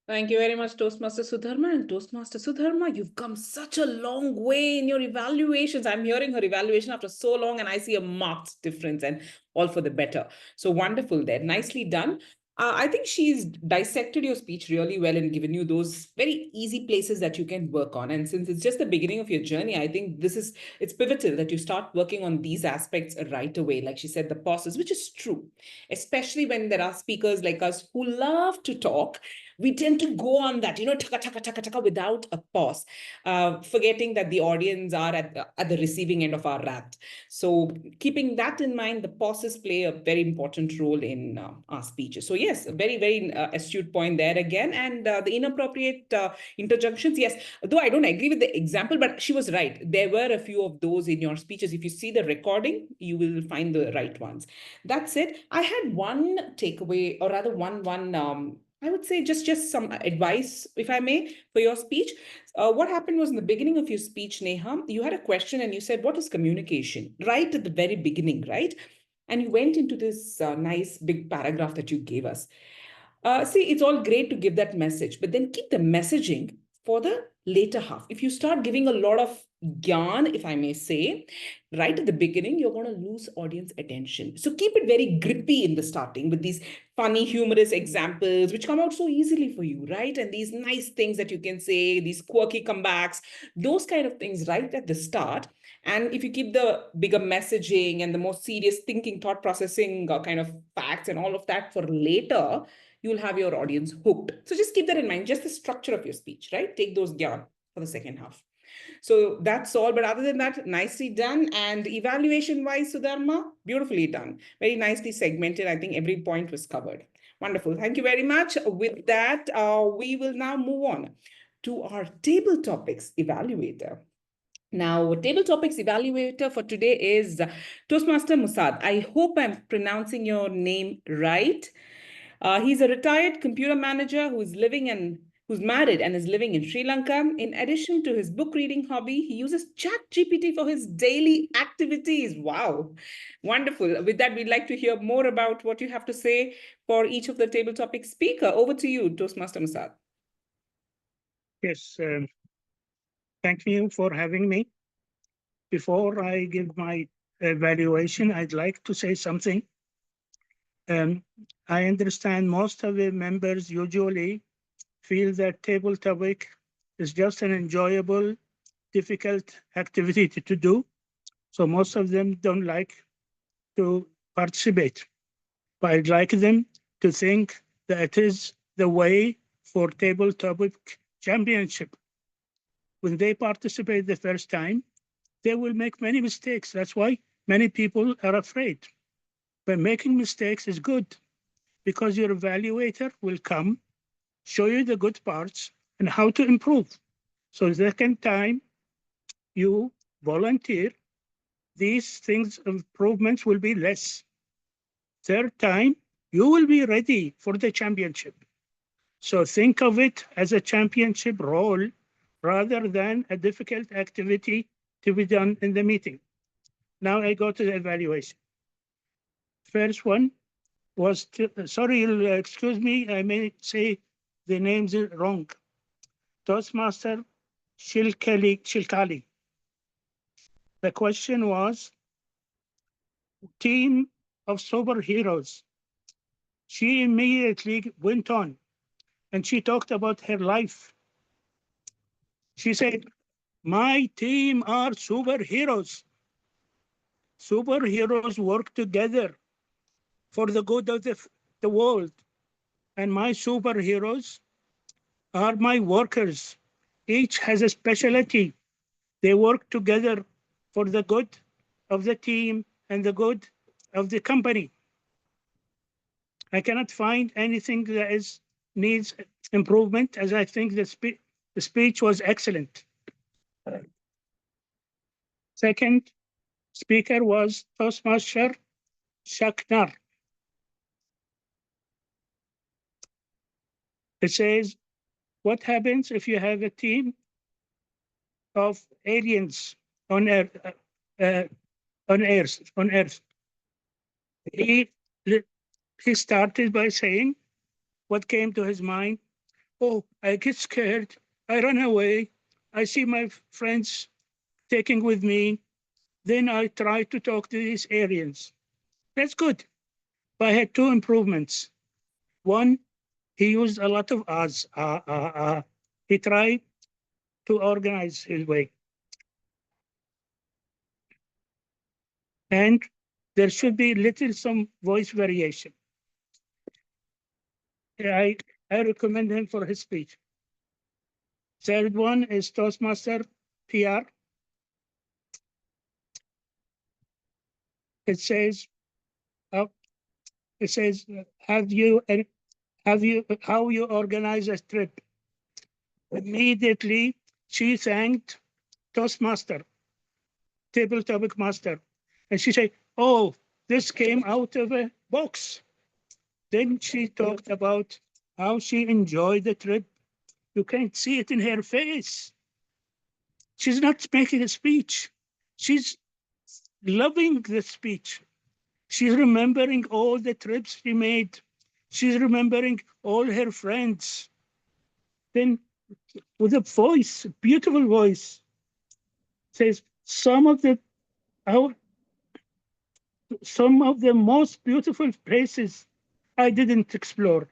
Thank you very much, Toastmaster Sudharma. And Toastmaster Sudharma, you've come such a long way in your evaluations. I'm hearing her evaluation after so long and I see a marked difference and all for the better. So wonderful there. Nicely done. I think she's dissected your speech really well and given you those very easy places that you can work on. And since it's just the beginning of your journey, I think it's pivotal that you start working on these aspects right away. Like she said, the pauses, which is true, especially when there are speakers like us who love to talk. We tend to go on that, taka, without a pause, forgetting that the audience are at the receiving end of our rant. So keeping that in mind, the pauses play a very important role in our speeches. So yes, a very, very astute point there again. And the inappropriate interjunctions, yes, though I don't agree with the example, but she was right. There were a few of those in your speeches. If you see the recording, you will find the right ones. That's it. I had one takeaway, or rather I would say just some advice, if I may, for your speech. What happened was in the beginning of your speech, Neha, you had a question and you said, what is communication? Right at the very beginning, right? And you went into this nice big paragraph that you gave us. See, it's all great to give that message, but then keep the messaging for the later half. If you start giving a lot of gyan, if I may say, right at the beginning, you're going to lose audience attention. So keep it very grippy in the starting with these funny, humorous examples, which come out so easily for you, right? And these nice things that you can say, these quirky comebacks, those kind of things right at the start. And if you keep the bigger messaging and the more serious thinking, thought processing kind of facts and all of that for later, you'll have your audience hooked. So just keep that in mind, just the structure of your speech, right? Take those gyan for the second half. So that's all. But other than that, nicely done. And evaluation-wise, Sudharma, beautifully done. Very nicely segmented. I think every point was covered. Wonderful. Thank you very much. With that, we will now move on to our table topics evaluator. Now, table topics evaluator for today is Toastmaster Musaed. I hope I'm pronouncing your name right. He's a retired computer manager who's married and is living in Sri Lanka. In addition to his book reading hobby, he uses ChatGPT for his daily activities. Wow, wonderful. With that, we'd like to hear more about what you have to say for each of the table topic speaker. Over to you, Toastmaster Musaed. Yes, thank you for having me. Before I give my evaluation, I'd like to say something. I understand most of the members usually feel that table topic is just an enjoyable, difficult activity to do. So most of them don't like to participate. But I'd like them to think that it is the way for table topic championship. When they participate the first time, they will make many mistakes. That's why many people are afraid. But making mistakes is good because your evaluator will come, show you the good parts and how to improve. So the second time you volunteer, these things, improvements will be less. Third time, you will be ready for the championship. So think of it as a championship role rather than a difficult activity to be done in the meeting. Now I go to the evaluation. First one was, sorry, you'll excuse me, I may say the names wrong. Toastmaster Shilkali. The question was, team of superheroes. She immediately went on and she talked about her life. She said, my team are superheroes. Superheroes work together for the good of the world. And my superheroes are my workers. Each has a specialty. They work together for the good of the team and the good of the company. I cannot find anything that needs improvement, as I think the speech was excellent. Second speaker was Toastmaster Shaknar. It says, what happens if you have a team of aliens on Earth? On Earth? He started by saying what came to his mind. Oh, I get scared. I run away. I see my friends taking with me. Then I try to talk to these aliens. That's good. But I had two improvements. One, he used a lot of us. He tried to organize his way. And there should be some voice variation. I recommend him for his speech. Third one is Toastmaster PR. It says, how you organize a trip? Immediately, she thanked Toastmaster, table topic master. And she said, oh, this came out of a box. Then she talked about how she enjoyed the trip. You can't see it in her face. She's not making a speech. She's loving the speech. She's remembering all the trips she made. She's remembering all her friends. Then with a voice, beautiful voice, says some of the most beautiful places I didn't explore.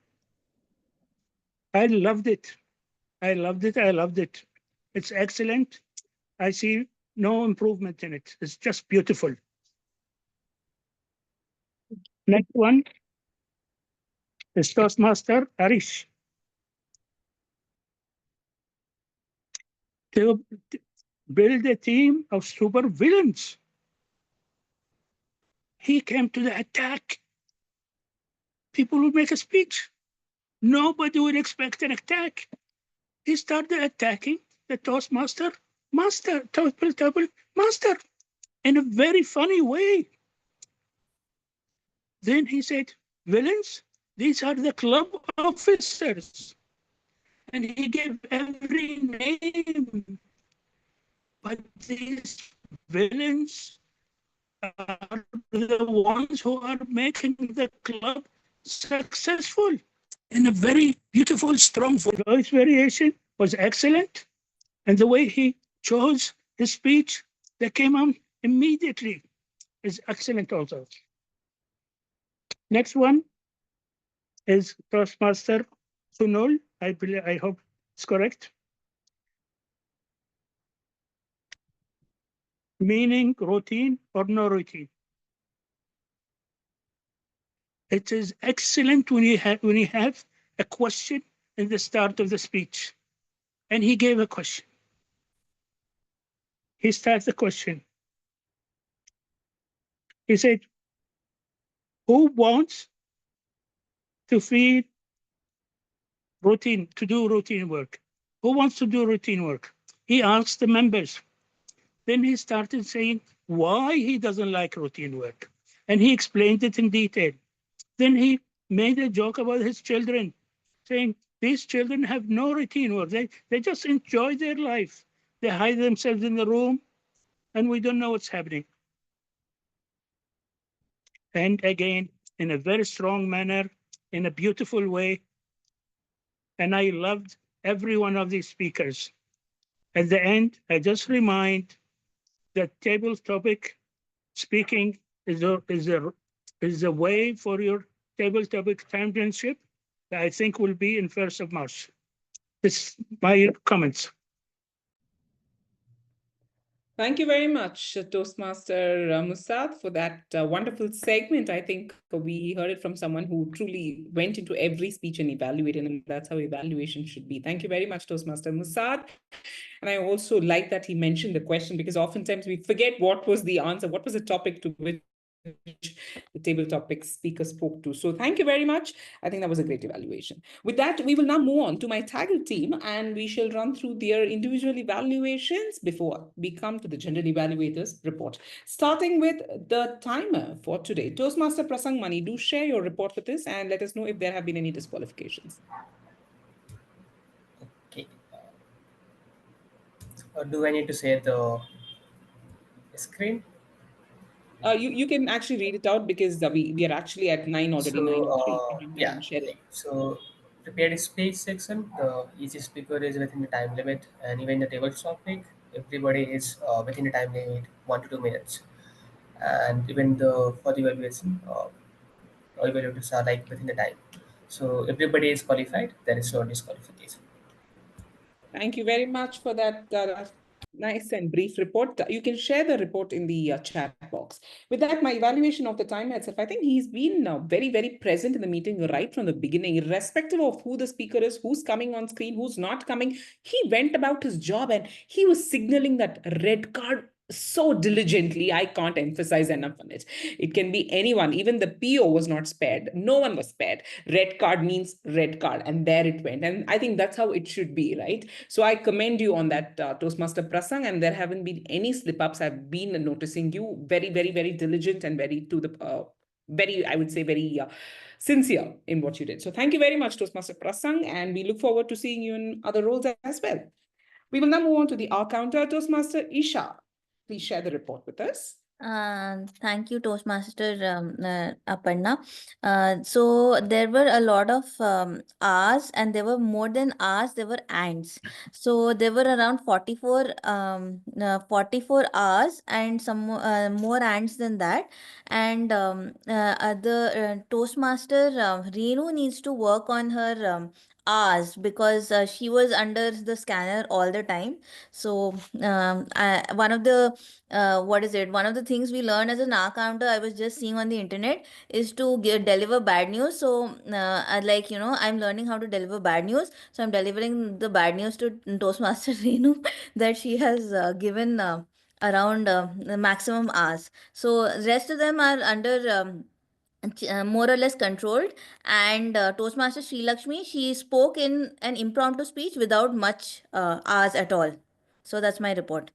I loved it. I loved it. I loved it. It's excellent. I see no improvement in it. It's just beautiful. Next one is Toastmaster Arish. build a team of super villains. He came to the attack. People would make a speech. Nobody would expect an attack. He started attacking the Toastmaster table master in a very funny way. Then he said, villains, these are the club officers. And he gave every name. But these villains are the ones who are making the club successful. In a very beautiful, strong voice variation was excellent. And the way he chose his speech that came out immediately is excellent also. Next one is Toastmaster Sunul. I hope it's correct. Meaning routine or no routine. It is excellent when you have a question in the start of the speech. And he gave a question. He starts the question. He said, who wants to do routine work? Who wants to do routine work? He asked the members. Then he started saying why he doesn't like routine work. And he explained it in detail. Then he made a joke about his children, saying these children have no routine work. They just enjoy their life. They hide themselves in the room and we don't know what's happening. And again, in a very strong manner, in a beautiful way. And I loved every one of these speakers. At the end, I just remind that table topic speaking is a way for your table topic championship that I think will be in 1st of March. This my comments. Thank you very much, Toastmaster Musaed, for that wonderful segment. I think we heard it from someone who truly went into every speech and evaluated, and that's how evaluation should be. Thank you very much, Toastmaster Musaed. And I also like that he mentioned the question, because oftentimes we forget what was the answer, what was the topic to which the table topic speaker spoke to. So thank you very much. I think that was a great evaluation. With that, we will now move on to my TAGL team, and we shall run through their individual evaluations before we come to the general evaluators report. Starting with the timer for today. Toastmaster Prasang Mani, do share your report with us and let us know if there have been any disqualifications. Okay. Do I need to say the screen? You can actually read it out, because we are actually at 9 already. Yeah. So prepared speech section, the each speaker is within the time limit, and even the table topic, everybody is within the time limit 1 to 2 minutes. And even for the evaluation, evaluators are like within the time. So everybody is qualified. There is no disqualification. Thank you very much for that nice and brief report. You can share the report in the chat box. With that, my evaluation of the timer itself, I think he's been very, very present in the meeting right from the beginning, irrespective of who the speaker is, who's coming on screen, who's not coming. He went about his job and he was signaling that red card so diligently. I can't emphasize enough on it. It can be anyone. Even the PO was not spared. No one was spared. Red card means red card, and there it went. And I think that's how it should be, right? So I commend you on that, Toastmaster Prasang, and there haven't been any slip-ups. I've been noticing you very, very, very diligent and very to the very, I would say, very sincere in what you did. So thank you very much, Toastmaster Prasang, and we look forward to seeing you in other roles as well. We will now move on to the R counter. Toastmaster Esha, please share the report with us. Thank you, Toastmaster Aparna. So there were a lot of R's, and there were more than R's, there were ands. So there were around 44 R's and some more ands than that. And the Toastmaster Renu needs to work on her R's because she was under the scanner all the time. So one of the one of the things we learn as an R counter, I was just seeing on the internet, is to deliver bad news. So I'm learning how to deliver bad news. So I'm delivering the bad news to Toastmaster Renu that she has given around the maximum hours. So rest of them are under more or less controlled. And Toastmaster Sri Lakshmi, she spoke in an impromptu speech without much hours at all. So that's my report.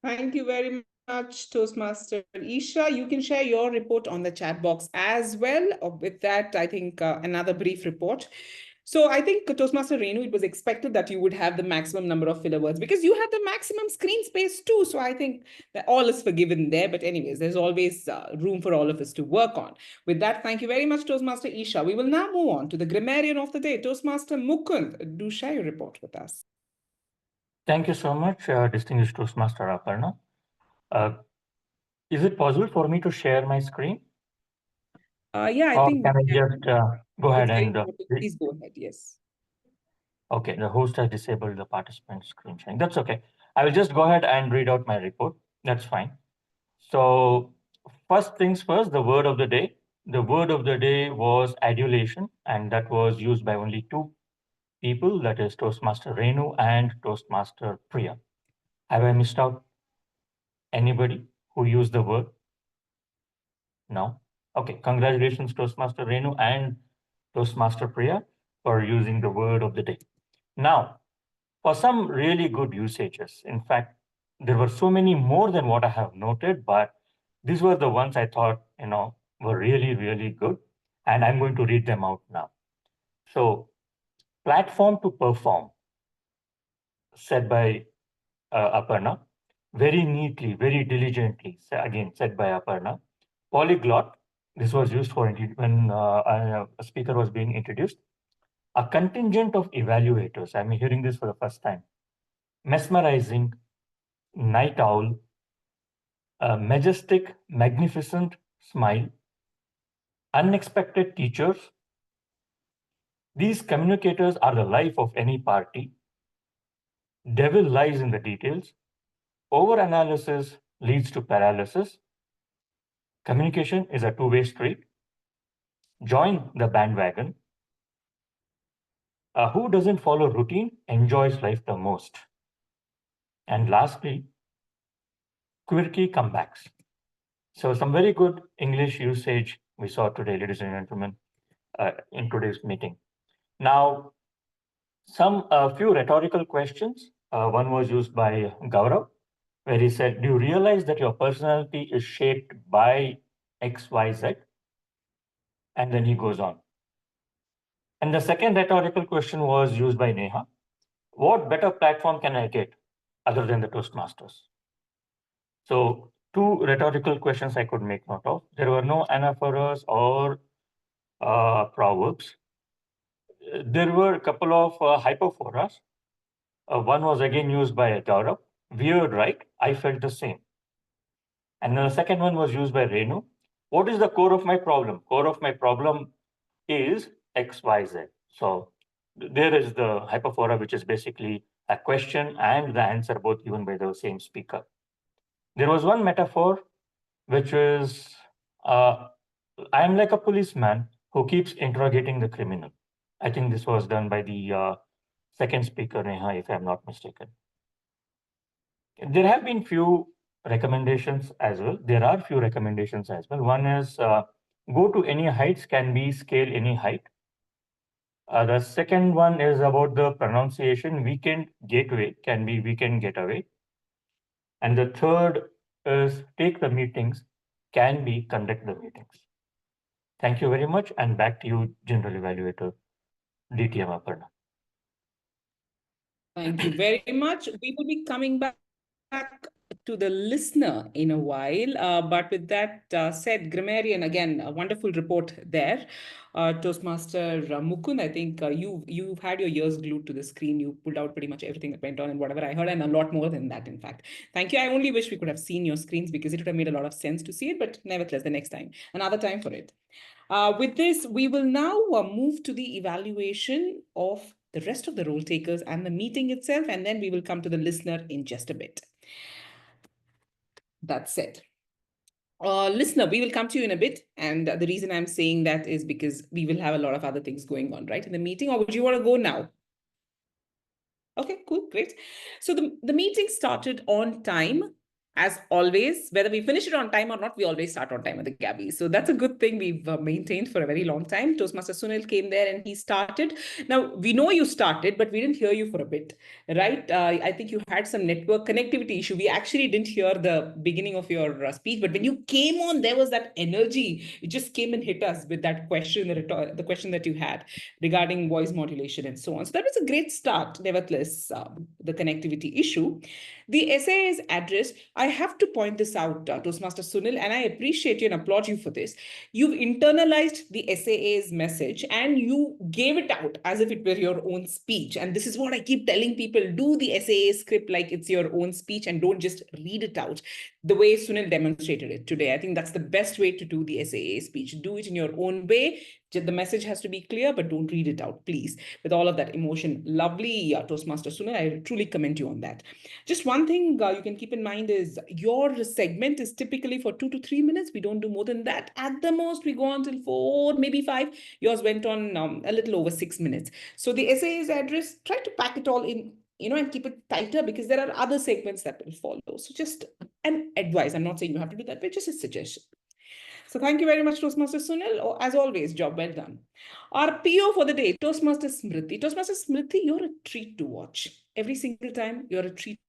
Thank you very much, Toastmaster Esha. You can share your report on the chat box as well. With that, I think another brief report. So I think Toastmaster Renu, it was expected that you would have the maximum number of filler words because you have the maximum screen space too. So I think that all is forgiven there. But anyways, there's always room for all of us to work on. With that, thank you very much, Toastmaster Esha. We will now move on to the Grammarian of the day, Toastmaster Mukund. Do share your report with us. Thank you so much, distinguished Toastmaster Aparna. Is it possible for me to share my screen? Yeah, I or think can I just go ahead and please go ahead. Yes. Okay, the host has disabled the participant screen sharing. That's okay. I will just go ahead and read out my report. That's fine. So first things first, the word of the day. The word of the day was adulation, and that was used by only two people, that is Toastmaster Renu and Toastmaster Priya. Have I missed out anybody who used the word? No? Okay, congratulations Toastmaster Renu and Toastmaster Priya for using the word of the day. Now, for some really good usages, in fact, there were so many more than what I have noted, but these were the ones I thought, were really, really good. And I'm going to read them out now. So, platform to perform, said by Aparna, very neatly, very diligently, again, said by Aparna. Polyglot, this was used for when a speaker was being introduced. A contingent of evaluators, I'm hearing this for the first time. Mesmerizing, night owl, a majestic, magnificent smile, unexpected teachers. These communicators are the life of any party. Devil lies in the details. Overanalysis leads to paralysis. Communication is a two-way street. Join the bandwagon. Who doesn't follow routine enjoys life the most. And lastly, quirky comebacks. So some very good English usage we saw today, ladies and gentlemen, in today's meeting. Now, a few rhetorical questions. One was used by Gaurav, where he said, do you realize that your personality is shaped by X, Y, Z? And then he goes on. And the second rhetorical question was used by Neha. What better platform can I get other than the Toastmasters? So two rhetorical questions I could make note of. There were no anaphoras or proverbs. There were a couple of hyperforas. One was again used by Gaurav. Weird, right? I felt the same. And then the second one was used by Renu. What is the core of my problem? Core of my problem is XYZ. So there is the hyperfora, which is basically a question and the answer both given by the same speaker. There was one metaphor, which is I'm like a policeman who keeps interrogating the criminal. I think this was done by the second speaker, Neha, if I'm not mistaken. There have been few recommendations as well. There are few recommendations as well. One is go to any heights can be scale any height. The second one is about the pronunciation. Weekend gateway can be weekend getaway. And the third is take the meetings can be conduct the meetings. Thank you very much. And back to you, General Evaluator, DTM Aparna. Thank you very much. We will be coming back to the listener in a while. But with that said, Grammarian, again, a wonderful report there. Toastmaster Mukund, I think you've had your ears glued to the screen. You pulled out pretty much everything that went on and whatever I heard, and a lot more than that, in fact. Thank you. I only wish we could have seen your screens because it would have made a lot of sense to see it, but nevertheless, the next time, another time for it. With this, we will now move to the evaluation of the rest of the role takers and the meeting itself, and then we will come to the listener in just a bit. That's it. Listener, we will come to you in a bit. And the reason I'm saying that is because we will have a lot of other things going on, right, in the meeting. Or would you want to go now? Okay, cool, great. So the meeting started on time. As always, whether we finish it on time or not, we always start on time at the Gabbys. So that's a good thing we've maintained for a very long time. Toastmaster Sunil came there and he started. Now, we know you started, but we didn't hear you for a bit, right? I think you had some network connectivity issue. We actually didn't hear the beginning of your speech, but when you came on, there was that energy. You just came and hit us with that question, the question that you had regarding voice modulation and so on. So that was a great start. Nevertheless, the connectivity issue. The SAA's address, I have to point this out, Toastmaster Sunil, and I appreciate you and applaud you for this. You've internalized the SAA's message and you gave it out as if it were your own speech. And this is what I keep telling people, do the SAA script like it's your own speech and don't just read it out the way Sunil demonstrated it today. I think that's the best way to do the SAA speech. Do it in your own way. The message has to be clear, but don't read it out, please, with all of that emotion. Lovely, Toastmaster Sunil. I truly commend you on that. Just one thing you can keep in mind is your segment is typically for 2 to 3 minutes. We don't do more than that. At the most, we go until 4, maybe 5. Yours went on a little over 6 minutes. So the SAA's address, try to pack it all in, and keep it tighter because there are other segments that will follow. So just an advice. I'm not saying you have to do that, but just a suggestion. So thank you very much, Toastmaster Sunil. As always, job well done. Our PO for the day, Toastmaster Smruti. Toastmaster Smruti, you're a treat to watch. Every single time, you're a treat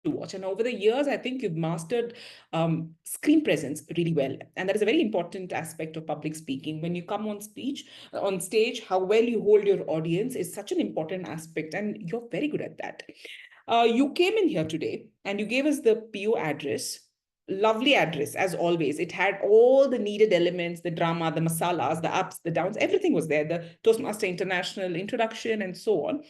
to watch. And over the years, I think you've mastered screen presence really well. And that is a very important aspect of public speaking. When you come on stage, how well you hold your audience is such an important aspect. And you're very good at that. You came in here today and you gave us the PO address. Lovely address, as always. It had all the needed elements, the drama, the masalas, the ups, the downs, everything was there. The Toastmaster International introduction and so on.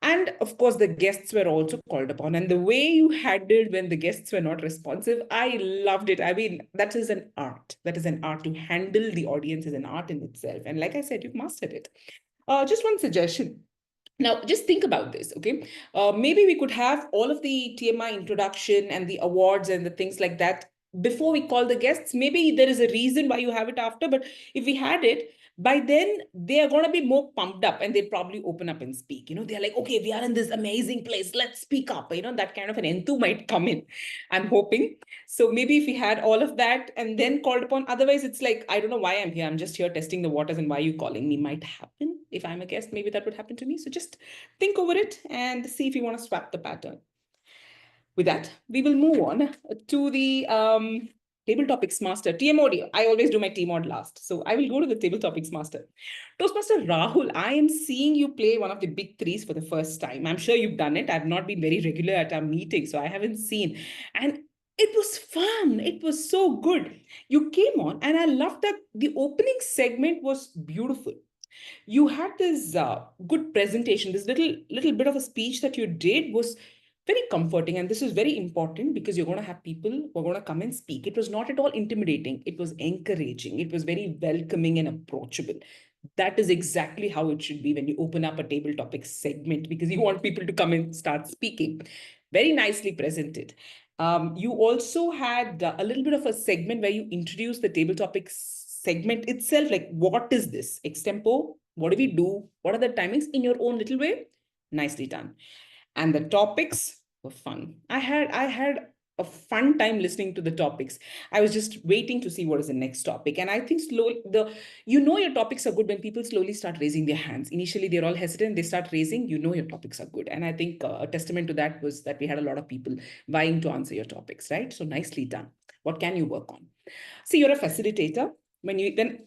And of course, the guests were also called upon. And the way you handled when the guests were not responsive, I loved it. I mean, that is an art. That is an art. To handle the audience is an art in itself. And like I said, you've mastered it. Just one suggestion. Now, just think about this, okay? Maybe we could have all of the TMI introduction and the awards and the things like that before we call the guests. Maybe there is a reason why you have it after, but if we had it, by then they are going to be more pumped up and they'll probably open up and speak. They're like, okay, we are in this amazing place. Let's speak up. That kind of an enthu might come in. I'm hoping. So maybe if we had all of that and then called upon, otherwise it's like, I don't know why I'm here. I'm just here testing the waters and why you calling me might happen. If I'm a guest, maybe that would happen to me. So just think over it and see if you want to swap the pattern. With that, we will move on to the Table Topics Master, TMOD. I always do my TMOD last. So I will go to the Table Topics Master. Toastmaster Rahul, I am seeing you play one of the big threes for the first time. I'm sure you've done it. I've not been very regular at our meetings, so I haven't seen. And it was fun. It was so good. You came on and I loved that the opening segment was beautiful. You had this good presentation. This little bit of a speech that you did was very comforting. And this is very important because you're going to have people who are going to come and speak. It was not at all intimidating. It was encouraging. It was very welcoming and approachable. That is exactly how it should be when you open up a table topic segment, because you want people to come and start speaking. Very nicely presented. You also had a little bit of a segment where you introduced the table topics segment itself, like what is this extempo? What do we do? What are the timings in your own little way? Nicely done. And the topics were fun. I had a fun time listening to the topics. I was just waiting to see what is the next topic. And I think slowly, your topics are good when people slowly start raising their hands. Initially, they're all hesitant. They start raising, your topics are good. And I think a testament to that was that we had a lot of people vying to answer your topics, right? So nicely done. What can you work on? See, you're a facilitator. When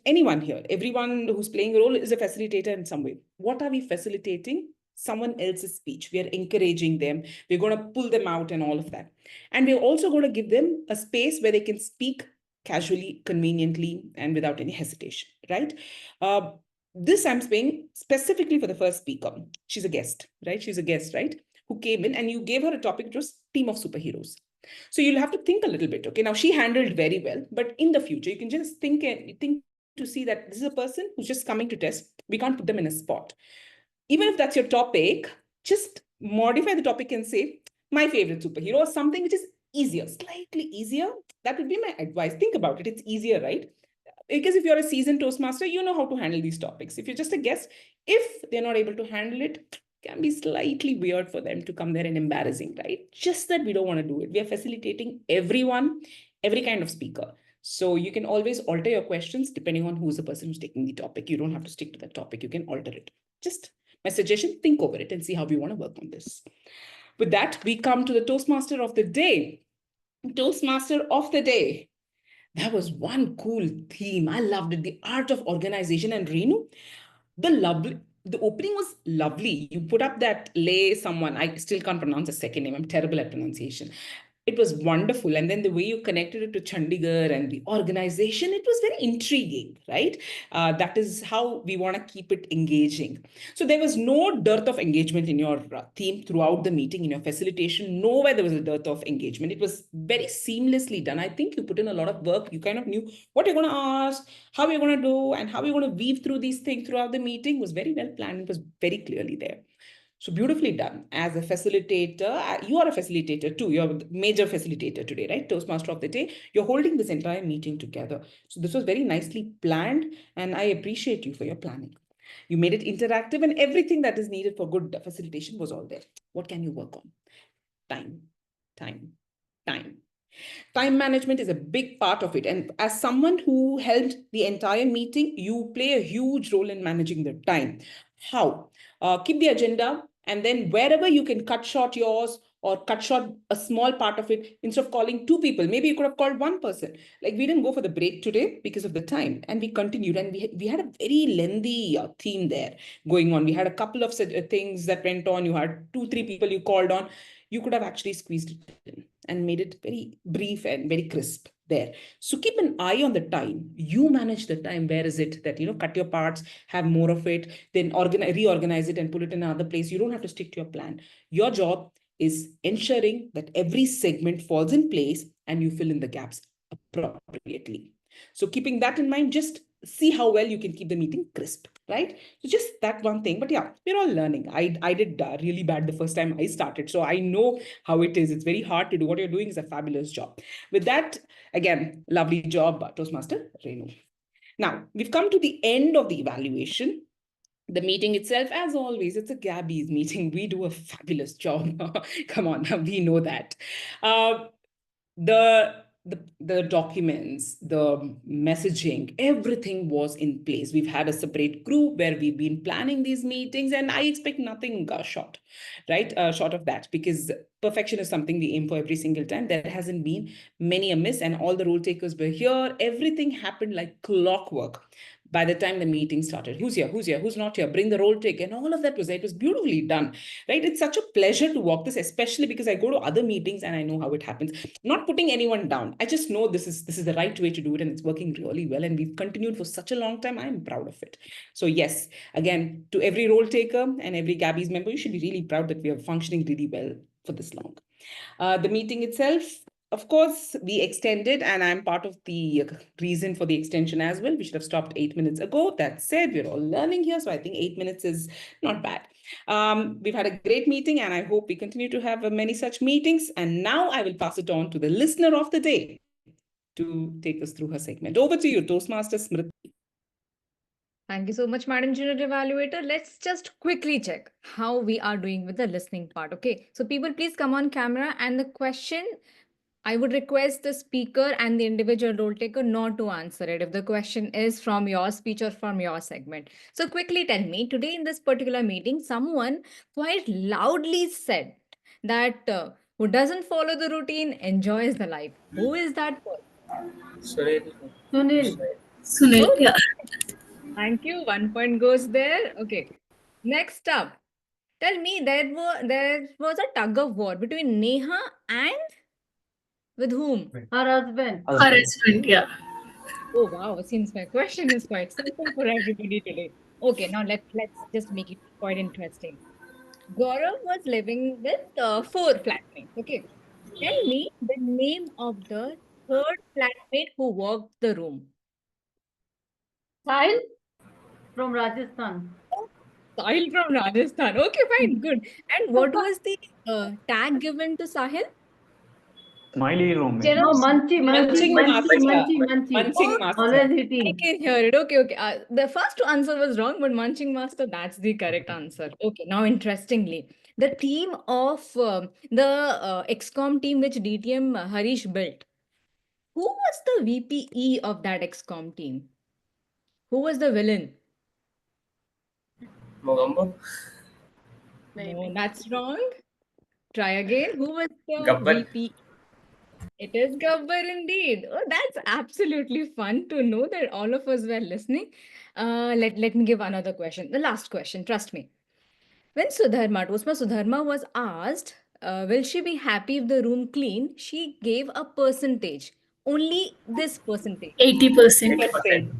anyone here, everyone who's playing a role is a facilitator in some way. What are we facilitating? Someone else's speech. We are encouraging them. We're going to pull them out and all of that. And we're also going to give them a space where they can speak casually, conveniently, and without any hesitation, right? This I'm saying specifically for the first speaker. She's a guest, right? She's a guest, right? Who came in and you gave her a topic, which was team of superheroes. So you'll have to think a little bit. Okay, now she handled very well, but in the future, you can just think to to see that this is a person who's just coming to test. We can't put them in a spot. Even if that's your topic, just modify the topic and say, my favorite superhero, or something which is easier, slightly easier. That would be my advice. Think about it. It's easier, right? Because if you're a seasoned Toastmaster, you know how to handle these topics. If you're just a guest, if they're not able to handle it, can be slightly weird for them to come there and embarrassing, right? Just that we don't want to do it. We are facilitating everyone, every kind of speaker. So you can always alter your questions depending on who's the person who's taking the topic. You don't have to stick to that topic. You can alter it. Just my suggestion, think over it and see how we want to work on this. With that, we come to the Toastmaster of the day. Toastmaster of the day. That was one cool theme. I loved it. The art of organization. And Renu, the opening was lovely. You put up that lay someone, I still can't pronounce the second name. I'm terrible at pronunciation. It was wonderful. And then the way you connected it to Chandigarh and the organization, it was very intriguing, right? That is how we want to keep it engaging. So there was no dearth of engagement in your theme throughout the meeting, in your facilitation. Nowhere there was a dearth of engagement. It was very seamlessly done. I think you put in a lot of work. You kind of knew what you're going to ask, how you're going to do, and how you're going to weave through these things throughout the meeting. It was very well planned. It was very clearly there. So beautifully done. As a facilitator, you are a facilitator too. You're a major facilitator today, right? Toastmaster of the day. You're holding this entire meeting together. So this was very nicely planned, and I appreciate you for your planning. You made it interactive, and everything that is needed for good facilitation was all there. What can you work on? Time, time, time. Time management is a big part of it. And as someone who held the entire meeting, you play a huge role in managing the time. How? Keep the agenda, and then wherever you can cut short yours or cut short a small part of it, instead of calling two people, maybe you could have called one person. Like we didn't go for the break today because of the time, and we continued, and we had a very lengthy theme there going on. We had a couple of things that went on. You had 2-3 people you called on. You could have actually squeezed it in and made it very brief and very crisp there. So keep an eye on the time. You manage the time. Where is it that, cut your parts, have more of it, then reorganize it and put it in another place. You don't have to stick to your plan. Your job is ensuring that every segment falls in place and you fill in the gaps appropriately. So keeping that in mind, just see how well you can keep the meeting crisp, right? So just that one thing. But yeah, we're all learning. I did really bad the first time I started. So I know how it is. It's very hard to do. What you're doing is a fabulous job. With that, again, lovely job, Toastmaster Renu. Now, we've come to the end of the evaluation. The meeting itself, as always, it's a Gabbys meeting. We do a fabulous job. Come on, we know that. The documents, the messaging, everything was in place. We've had a separate group where we've been planning these meetings, and I expect nothing short, right? Short of that, because perfection is something we aim for every single time. There hasn't been many a miss, and all the role takers were here. Everything happened like clockwork. By the time the meeting started, who's here, who's not here, bring the roll take, and all of that was there. It was beautifully done, right? It's such a pleasure to walk this, especially because I go to other meetings and I know how it happens. Not putting anyone down. I just know this is the right way to do it, and it's working really well. And we've continued for such a long time. I'm proud of it. So yes, again, to every role taker and every Gabbys member, you should be really proud that we are functioning really well for this long. The meeting itself, of course, we extended, and I'm part of the reason for the extension as well. We should have stopped 8 minutes ago. That said, we're all learning here, so I think 8 minutes is not bad. We've had a great meeting, and I hope we continue to have many such meetings. And now I will pass it on to the listener of the day to take us through her segment. Over to you, Toastmaster Smruti. Thank you so much, Madam Junior Evaluator. Let's just quickly check how we are doing with the listening part. Okay, so people, please come on camera, and the question, I would request the speaker and the individual role taker not to answer it if the question is from your speech or from your segment. So quickly tell me, today in this particular meeting, someone quite loudly said that who doesn't follow the routine enjoys the life. Who is that person? Sunil. Sunil, Okay. yeah. Thank you. 1 point goes there. Okay. Next up, tell me, there was a tug of war between Neha and with whom? Her husband. Her husband, yeah. Oh wow, seems my question is quite simple for everybody today. Okay, now let's just make it quite interesting. Gaurav was living with 4 flatmates. Okay. Tell me the name of the third flatmate who walked the room. Sahil? From Rajasthan. Sahil from Rajasthan. Okay, fine, good. And what was the tag given to Sahil? Smiley roommate. No, Munchie, Munchie, Munching Munchie, master. Munchie, Munchie. Munching Oh, master. Always I eating. can hear it. Okay, okay. The first answer was wrong, but munching master, that's the correct answer. Okay, now interestingly, the team of the XCOM team which DTM Harish built, who was the VPE of that XCOM team? Who was the villain? Mogambo. No, that's wrong. Try again. Who was the Gabbar. VP? It is Gabbar indeed. Oh, that's absolutely fun to know that all of us were listening. Let me give another question. The last question, trust me. When Sudharma was asked, will she be happy if the room clean? She gave a percentage. Only this percentage. 80%. 80%.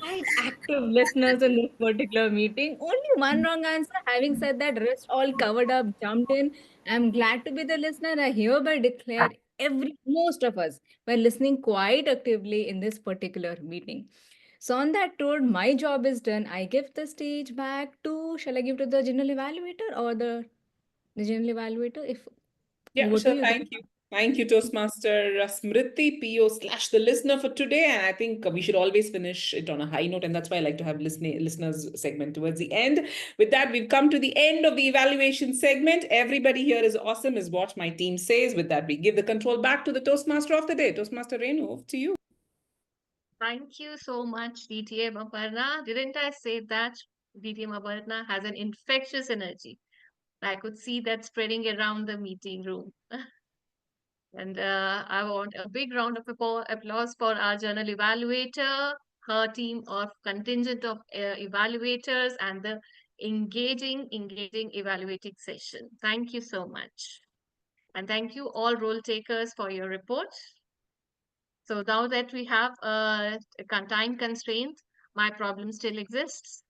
Right, active listeners in this particular meeting. Only one wrong answer. Having said that, rest all covered up, jumped in. I'm glad to be the listener. I hereby declare most of us were listening quite actively in this particular meeting. So on that note, my job is done. I give the stage back to, shall I give to the general evaluator or the general evaluator? If Yeah, over to sure. you. Thank you. Thank you, Toastmaster Smriti, PO / the listener for today. And I think we should always finish it on a high note. And that's why I like to have listeners segment towards the end. With that, we've come to the end of the evaluation segment. Everybody here is awesome, is what my team says. With that, we give the control back to the Toastmaster of the day. Toastmaster Renu, over to you. Thank you so much, DTM Aparna. Didn't I say that DTM Aparna has an infectious energy? I could see that spreading around the meeting room. And I want a big round of applause for our journal evaluator, her team of contingent of evaluators, and the engaging evaluating session. Thank you so much. And thank you all role takers for your report. So now that we have a time constraint, my problem still exists,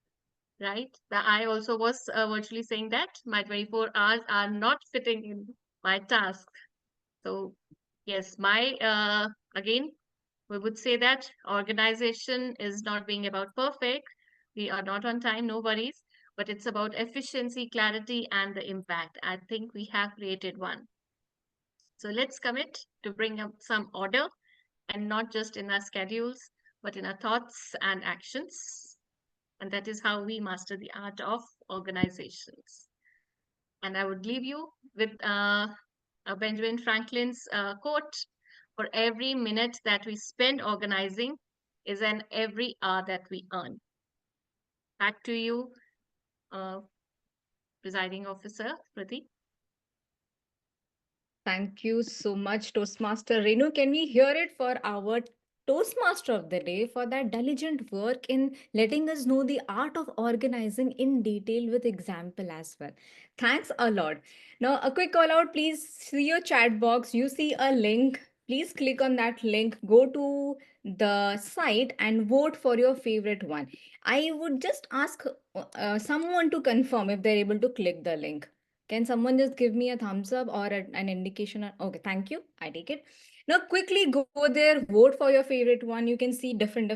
right? I also was virtually saying that my 24 hours are not fitting in my task. So yes, again, we would say that organization is not being about perfect. We are not on time, no worries, but it's about efficiency, clarity, and the impact. I think we have created one. So let's commit to bring up some order, and not just in our schedules, but in our thoughts and actions. And that is how we master the art of organizations. And I would leave you with Benjamin Franklin's quote: for every minute that we spend organizing is an every hour that we earn. Back to you, presiding officer, Prati. Thank you so much, Toastmaster Renu. Can we hear it for our Toastmaster of the day for that diligent work in letting us know the art of organizing in detail with example as well. Thanks a lot. Now, a quick call out, please see your chat box. You see a link. Please click on that link, go to the site and vote for your favorite one. I would just ask someone to confirm if they're able to click the link. Can someone just give me a thumbs up or an indication? Okay, thank you. I take it. Now, quickly go there, vote for your favorite one. You can see different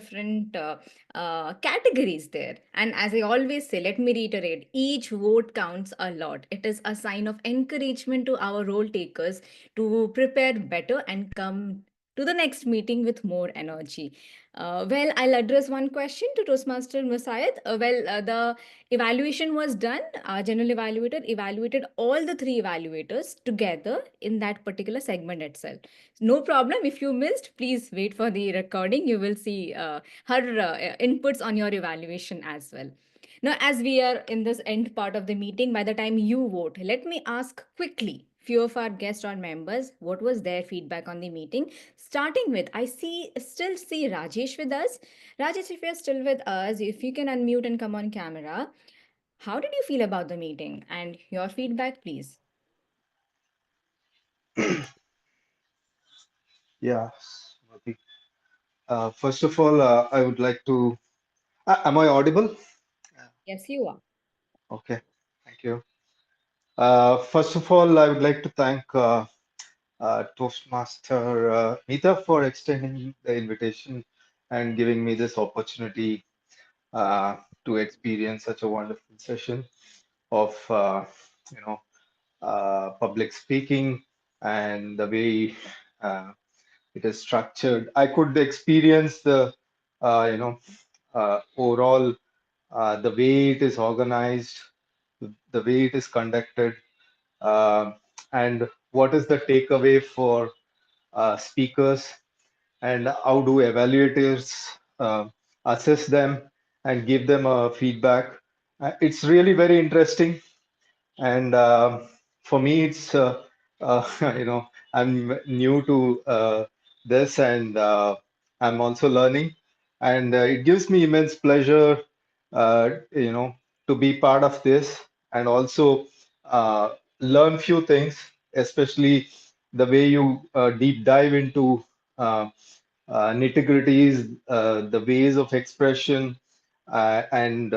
categories there. And as I always say, let me reiterate, each vote counts a lot. It is a sign of encouragement to our role takers to prepare better and come to the next meeting with more energy. Well, I'll address one question to Toastmaster Musaed. The evaluation was done. Our general evaluator evaluated all the three evaluators together in that particular segment itself. No problem. If you missed, please wait for the recording. You will see her inputs on your evaluation as well. Now, as we are in this end part of the meeting, by the time you vote, let me ask quickly few of our guests or members what was their feedback on the meeting. Starting with, still see Rajesh with us. Rajesh, if you're still with us, if you can unmute and come on camera, how did you feel about the meeting and your feedback, please? Yeah. Smruti. First of all, I would like to. Am I audible? Yes, you are. Okay. Thank you. First of all, I would like to thank Toastmaster Meeta for extending the invitation and giving me this opportunity to experience such a wonderful session of you know public speaking and the way it is structured. I could experience the overall the way it is organized, the way it is conducted, uh, and what is the takeaway for speakers, and how do evaluators assess them and give them a feedback. It's really very interesting, and for me, it's I'm new to this, and I'm also learning, and it gives me immense pleasure, to be part of this and also learn few things, especially the way you deep dive into nitty-gritties, the ways of expression, and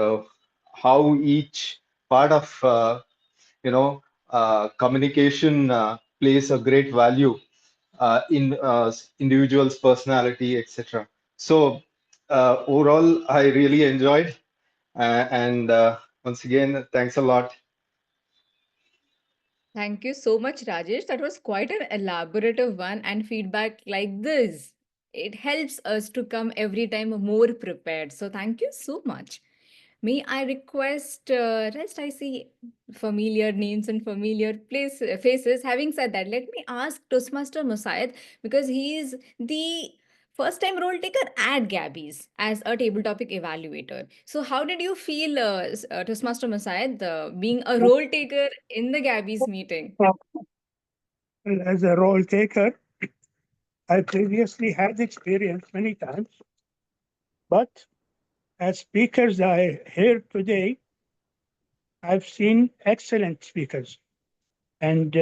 how each part of communication plays a great value in individual's personality, etc. So overall, I really enjoyed, and once again, thanks a lot. Thank you so much, Rajesh. That was quite an elaborative one, and feedback like this. It helps us to come every time more prepared. So thank you so much. May I request, rest I see familiar names and familiar faces. Having said that, let me ask Toastmaster Musaed, because he is the first time role taker at Gabbys as a table topic evaluator. So how did you feel, Toastmaster Musaed, being a role taker in the Gabbys meeting? Well, as a role taker, I previously had experience many times, but as speakers I hear today, I've seen excellent speakers, and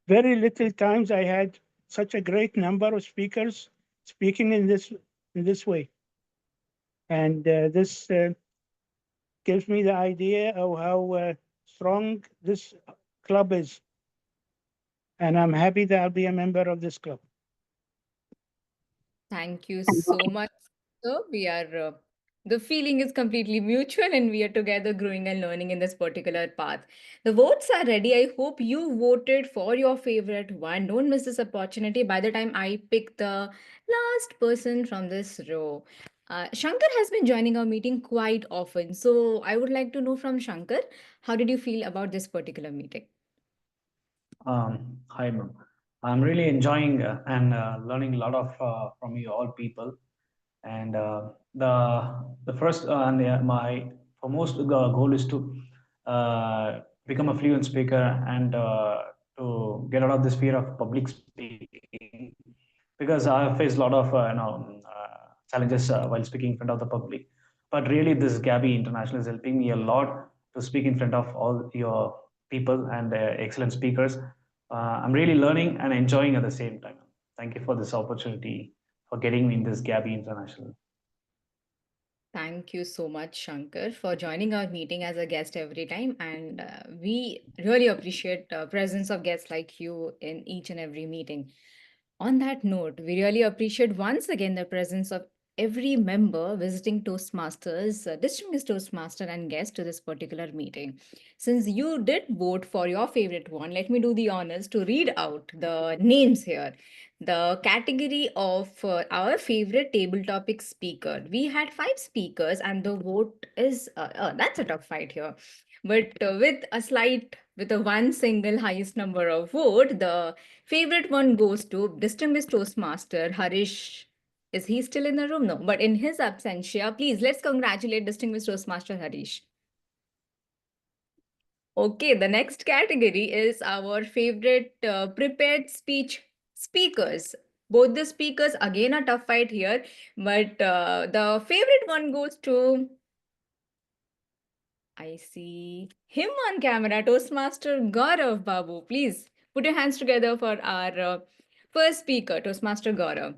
very little times I had such a great number of speakers speaking in this way, and this gives me the idea of how strong this club is, and I'm happy that I'll be a member of this club. Thank you so much, sir. The feeling is completely mutual, and we are together growing and learning in this particular path. The votes are ready. I hope you voted for your favorite one. Don't miss this opportunity. By the time I pick the last person from this row, Shankar has been joining our meeting quite often. So I would like to know from Shankar, how did you feel about this particular meeting? Hi, ma'am. I'm really enjoying and learning a lot of from you all people. And the first and my foremost goal is to become a fluent speaker and to get out of this fear of public speaking, because I have faced a lot of challenges while speaking in front of the public. But really, this Gabby International is helping me a lot to speak in front of all your people and excellent speakers. I'm really learning and enjoying at the same time. Thank you for this opportunity for getting me in this Gabby International. Thank you so much, Shankar, for joining our meeting as a guest every time. And we really appreciate the presence of guests like you in each and every meeting. On that note, we really appreciate once again the presence of every member visiting Toastmasters, distinguished Toastmaster and guest to this particular meeting. Since you did vote for your favorite one, let me do the honors to read out the names here. The category of our favorite table topic speaker. We had 5 speakers, and the vote is that's a tough fight here. But with a one single highest number of vote, the favorite one goes to distinguished Toastmaster Harish. Is he still in the room? No, but in his absentia, please let's congratulate distinguished Toastmaster Harish. Okay, the next category is our favorite prepared speech speakers. Both the speakers, again, a tough fight here, but the favorite one goes to, I see him on camera, Toastmaster Gaurav Babu. Please put your hands together for our first speaker, Toastmaster Gaurav.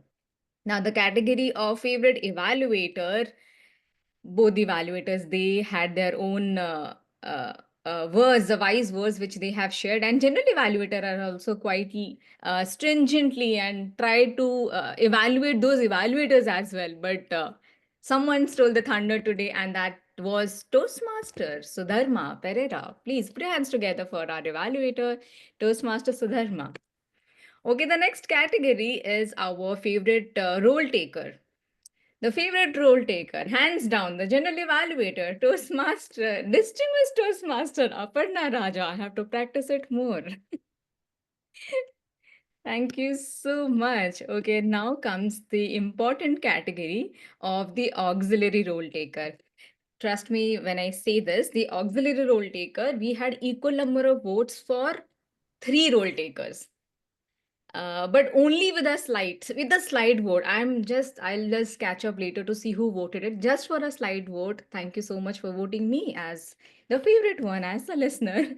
Now, the category of favorite evaluator, both the evaluators, they had their own words, the wise words which they have shared. And general evaluator are also quite stringently and try to evaluate those evaluators as well. But someone stole the thunder today, and that was Toastmaster Sudharma Pereira. Please put your hands together for our evaluator, Toastmaster Sudharma. Okay, the next category is our favorite role taker. The favorite role taker, hands down, the general evaluator, Toastmaster, distinguished Toastmaster, Aparna Raja. I have to practice it more. Thank you so much. Okay, now comes the important category of the auxiliary role taker. Trust me when I say this, the auxiliary role taker, we had equal number of votes for 3 role takers. But only with the slide vote. I'll just catch up later to see who voted it. Just for a slide vote. Thank you so much for voting me as the favorite one, as the listener.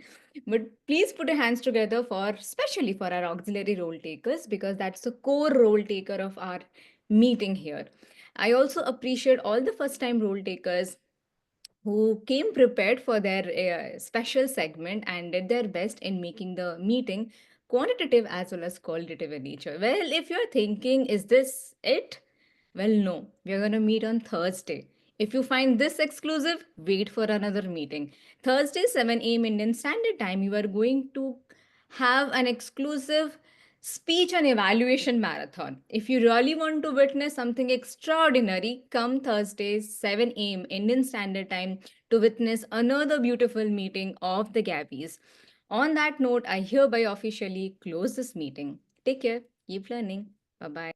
But please put your hands together especially for our auxiliary role takers, because that's the core role taker of our meeting here. I also appreciate all the first time role takers who came prepared for their special segment and did their best in making the meeting quantitative as well as qualitative in nature. Well, if you're thinking, is this it? Well, no, we're going to meet on Thursday. If you find this exclusive, wait for another meeting. Thursday, 7 a.m. Indian Standard Time, you are going to have an exclusive speech and evaluation marathon. If you really want to witness something extraordinary, come Thursday, 7 a.m. Indian Standard Time to witness another beautiful meeting of the Gabbys. On that note, I hereby officially close this meeting. Take care. Keep learning. Bye-bye.